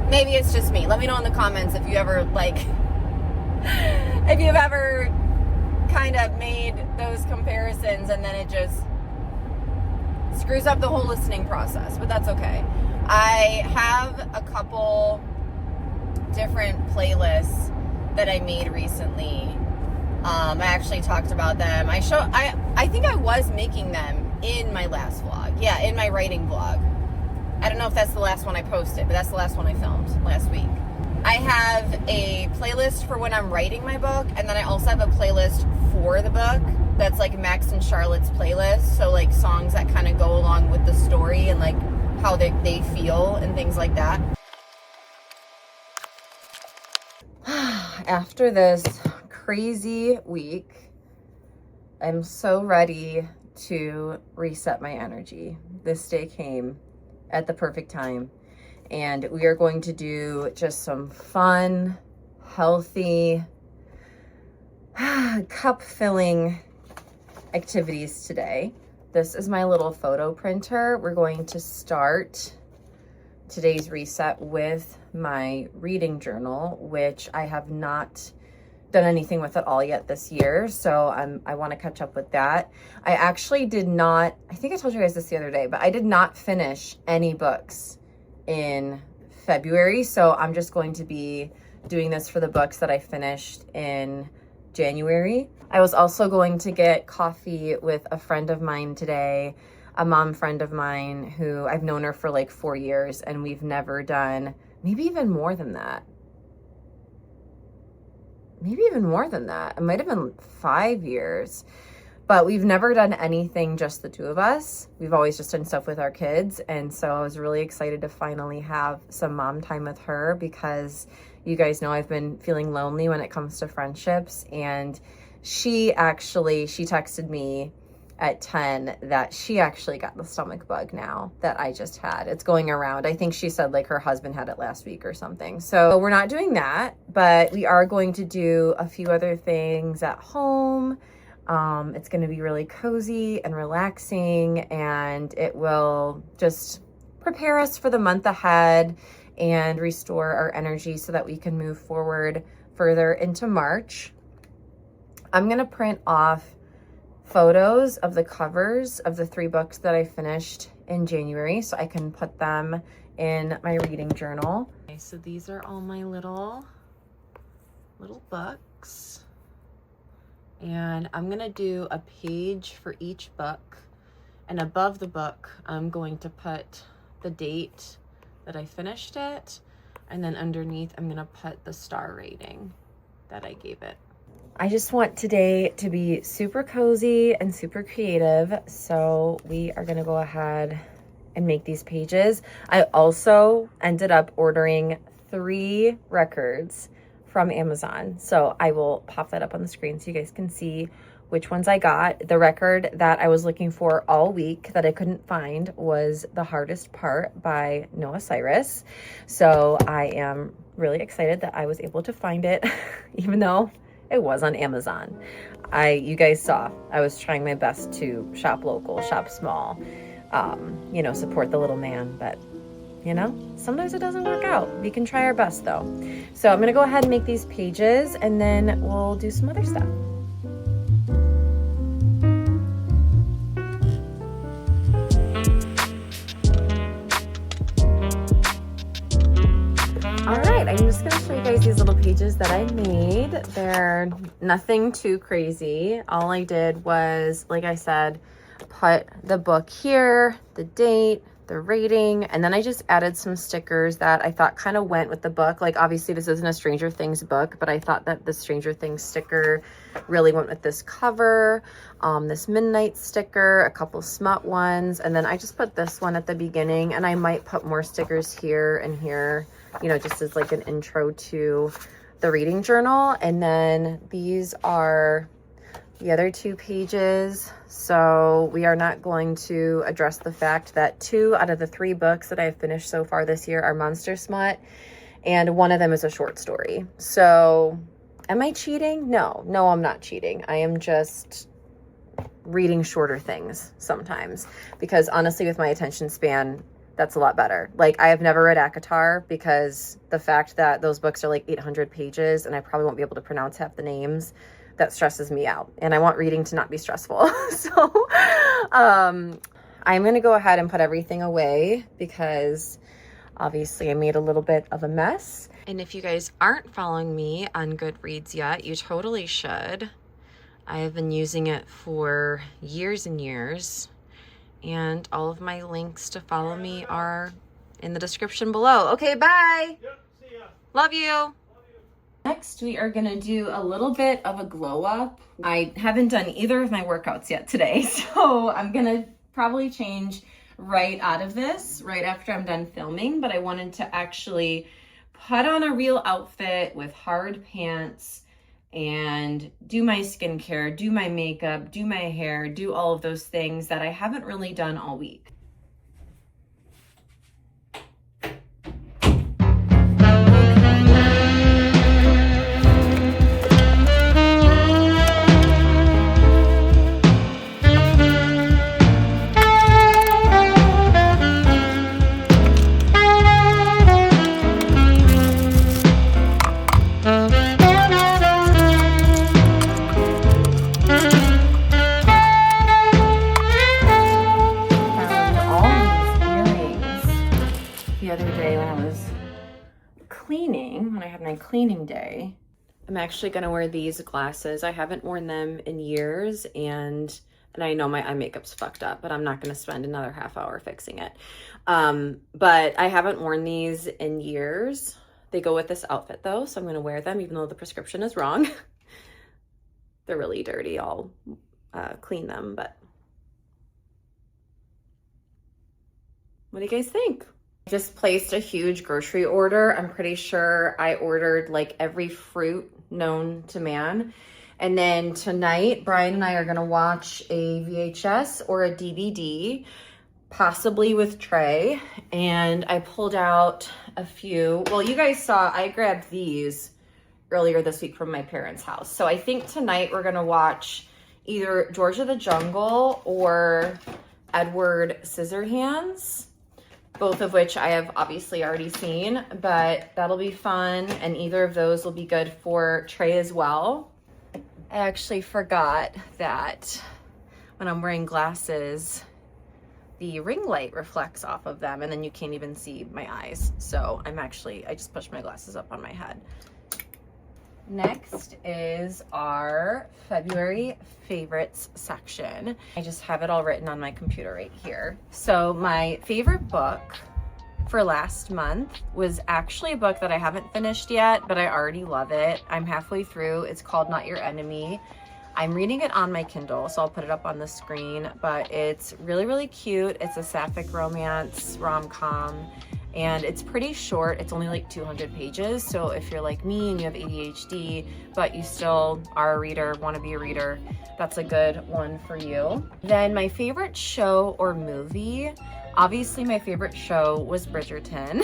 C: Maybe it's just me. Let me know in the comments if you ever like, if you've ever kind of made those comparisons and then it just screws up the whole listening process, but that's okay. I have a couple different playlists that I made recently. I actually talked about them. I think I was making them in my last vlog. Yeah, in my writing vlog. I don't know if that's the last one I posted, but that's the last one I filmed last week. I have a playlist for when I'm writing my book, and then I also have a playlist for the book that's like Max and Charlotte's playlist. So like songs that kind of go along with the story and like how they feel and things like that. After this crazy week, I'm so ready to reset my energy. This day came at the perfect time, and we are going to do just some fun, healthy, cup-filling activities today. This is my little photo printer. We're going to start today's reset with my reading journal, which I have not done anything with at all yet this year, so I want to catch up with that. I actually did not, I think I told you guys this the other day, but I did not finish any books in February, so I'm just going to be doing this for the books that I finished in January. I was also going to get coffee with a friend of mine today, a mom friend of mine who I've known her for like 4 years, and we've never done, maybe even more than that. It might have been 5 years, but we've never done anything just the two of us. We've always just done stuff with our kids. And so I was really excited to finally have some mom time with her, because you guys know I've been feeling lonely when it comes to friendships. And she texted me at 10 that she actually got the stomach bug now that I just had. It's going around. I think she said like her husband had it last week or something. So we're not doing that, but we are going to do a few other things at home. It's going to be really cozy and relaxing, and it will just prepare us for the month ahead and restore our energy so that we can move forward further into March. I'm going to print off photos of the covers of the 3 books that I finished in January so I can put them in my reading journal. Okay, so these are all my little books, and I'm gonna do a page for each book, and above the book I'm going to put the date that I finished it, and then underneath I'm gonna put the star rating that I gave it. I just want today to be super cozy and super creative, so we are gonna go ahead and make these pages. I also ended up ordering 3 records from Amazon, so I will pop that up on the screen so you guys can see which ones I got. The record that I was looking for all week that I couldn't find was The Hardest Part by Noah Cyrus, so I am really excited that I was able to find it, even though
A: It was on Amazon. You guys saw, I was trying my best to shop local, shop small, you know, support the little man, but you know, sometimes it doesn't work out. We can try our best though. So I'm gonna go ahead and make these pages and then we'll do some other stuff. All right, I'm just gonna show you guys these little pages that I made. They're nothing too crazy. All I did was, like I said, put the book here, the date, the rating, and then I just added some stickers that I thought kind of went with the book. Like obviously this isn't a Stranger Things book, but I thought that the Stranger Things sticker really went with this cover, this midnight sticker, a couple smut ones, and then I just put this one at the beginning, and I might put more stickers here and here, you know, just as like an intro to the reading journal. And then these are the other 2 pages. So we are not going to address the fact that 2 out of the 3 books that I've finished so far this year are monster smut, and one of them is a short story. So am I cheating? No, I'm not cheating. I am just reading shorter things sometimes, because honestly with my attention span, that's a lot better. Like I have never read ACOTAR because the fact that those books are like 800 pages and I probably won't be able to pronounce half the names, that stresses me out, and I want reading to not be stressful. So I'm gonna go ahead and put everything away because obviously I made a little bit of a mess. And if you guys aren't following me on Goodreads yet, you totally should. I have been using it for years and years, and all of my links to follow me are in the description below. Okay, bye.
D: Yep, see ya.
A: Love you. Next, we are gonna do a little bit of a glow up. I haven't done either of my workouts yet today, so I'm gonna probably change right out of this, right after I'm done filming, but I wanted to actually put on a real outfit with hard pants and do my skincare, do my makeup, do my hair, do all of those things that I haven't really done all week. Cleaning day. I'm actually gonna wear these glasses. I haven't worn them in years, and I know my eye makeup's fucked up, but I'm not gonna spend another half hour fixing it. But I haven't worn these in years. They go with this outfit though, so I'm gonna wear them even though the prescription is wrong. They're really dirty. I'll clean them, but what do you guys think? Just placed a huge grocery order. I'm pretty sure I ordered like every fruit known to man. And then tonight, Brian and I are gonna watch a VHS or a DVD, possibly with Trey. And I pulled out a few. Well, you guys saw, I grabbed these earlier this week from my parents' house. So I think tonight we're gonna watch either George of the Jungle or Edward Scissorhands, both of which I have obviously already seen, but that'll be fun. And either of those will be good for Trey as well. I actually forgot that when I'm wearing glasses, the ring light reflects off of them and then you can't even see my eyes. So I just pushed my glasses up on my head. Next is our February favorites section. I just have it all written on my computer right here. So my favorite book for last month was actually a book that I haven't finished yet, but I already love it. I'm halfway through. It's called Not Your Enemy. I'm reading it on my Kindle, so I'll put it up on the screen, but it's really, really cute. It's a sapphic romance rom-com. And it's pretty short. It's only like 200 pages. So if you're like me and you have ADHD, but you still are a reader, want to be a reader, that's a good one for you. Then my favorite show or movie, obviously my favorite show was Bridgerton.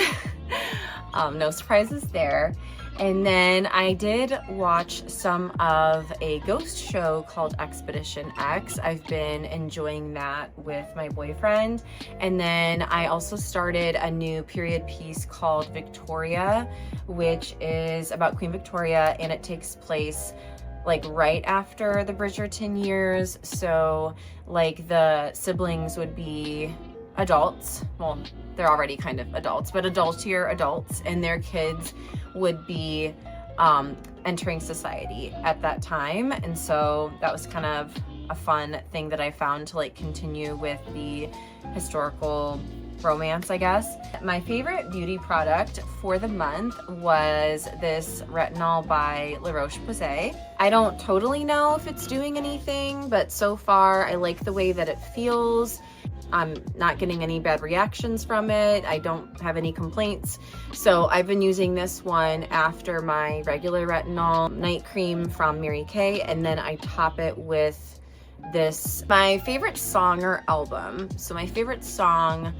A: No surprises there.
C: And then I did watch some of a ghost show called Expedition X. I've been enjoying that with my boyfriend. And then I also started a new period piece called Victoria, which is about Queen Victoria, and it takes place like right after the Bridgerton years. So like the siblings would be adults. Well, they're already kind of adults, but adultier adults, and their kids would be entering society at that time. And so that was kind of a fun thing that I found to like continue with the historical romance, I guess. My favorite beauty product for the month was this retinol by La Roche-Posay. I don't totally know if it's doing anything, but so far I like the way that it feels. I'm not getting any bad reactions from it. I don't have any complaints. So I've been using this one after my regular retinol night cream from Mary Kay, and then I top it with this, my favorite song or album. So my favorite song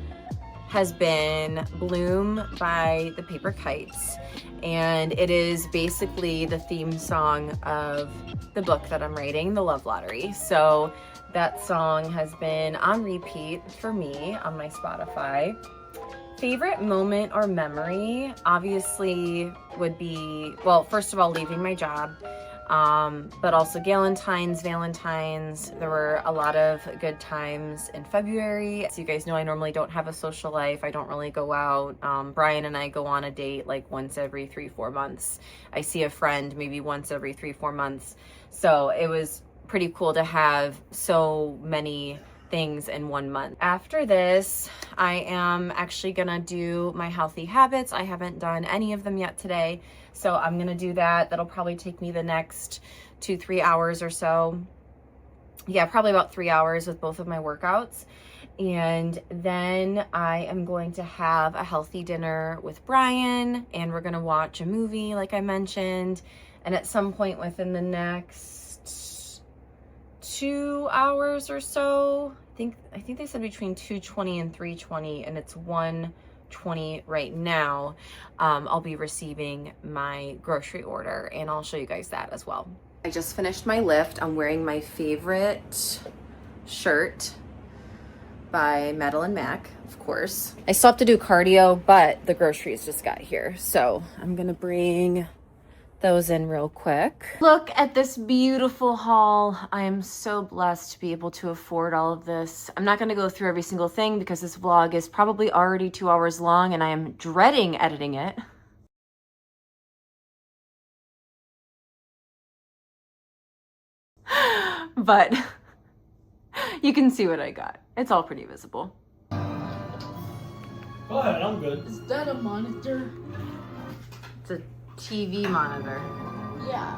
C: has been Bloom by the Paper Kites, and it is basically the theme song of the book that I'm writing, The Love Lottery. So that song has been on repeat for me on my Spotify. Favorite moment or memory obviously would be, well, first of all, leaving my job, but also Galentine's, Valentine's. There were a lot of good times in February. As you guys know, I normally don't have a social life. I don't really go out. Brian and I go on a date like once every 3-4 months. I see a friend maybe once every 3-4 months. So it was pretty cool to have so many things in 1 month. After this, I am actually gonna do my healthy habits. I haven't done any of them yet today, so I'm gonna do that. That'll probably take me the next 2-3 hours or so. Yeah, probably about 3 hours with both of my workouts. And then I am going to have a healthy dinner with Brian, and we're gonna watch a movie like I mentioned. And at some point within the next 2 hours or so, I think they said between 2:20 and 3:20, and it's 1:20 right now. I'll be receiving my grocery order, and I'll show you guys that as well. I just finished my lift. I'm wearing my favorite shirt by Madeline Mac, of course. I still have to do cardio, but the groceries just got here, so I'm gonna bring those in real quick. Look at this beautiful haul. I am so blessed to be able to afford all of this. I'm not gonna go through every single thing because this vlog is probably already 2 hours long and I am dreading editing it. But you can see what I got. It's all pretty visible.
D: Go ahead, I'm good.
E: Is that a monitor?
C: It's a TV monitor.
E: Yeah.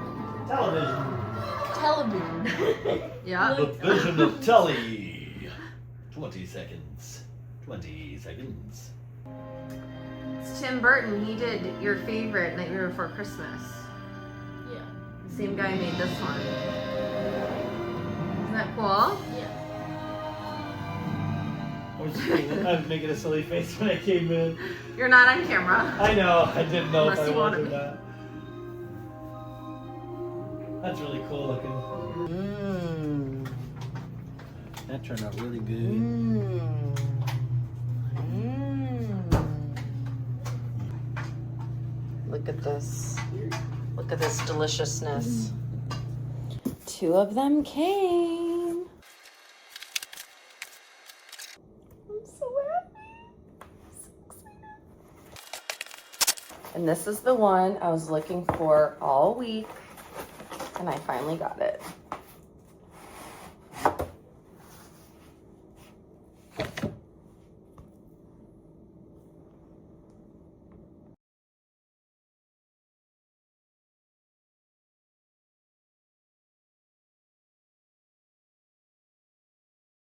D: Television.
C: Yeah.
D: The vision of telly. 20 seconds. 20 seconds.
C: It's Tim Burton. He did your favorite Nightmare Before Christmas.
E: Yeah.
C: The same guy made this one. Isn't that cool?
E: Yeah.
D: I was making a silly face when I came in.
C: You're not on camera.
D: I know, I didn't know
C: Unless
D: if I
C: you
D: was
C: wanted
D: or
C: me.
D: not. That's really cool looking. That turned out really good.
C: Look at this. Look at this deliciousness. 2 of them came. I'm so happy. I'm so excited. And this is the one I was looking for all week, and I finally got it.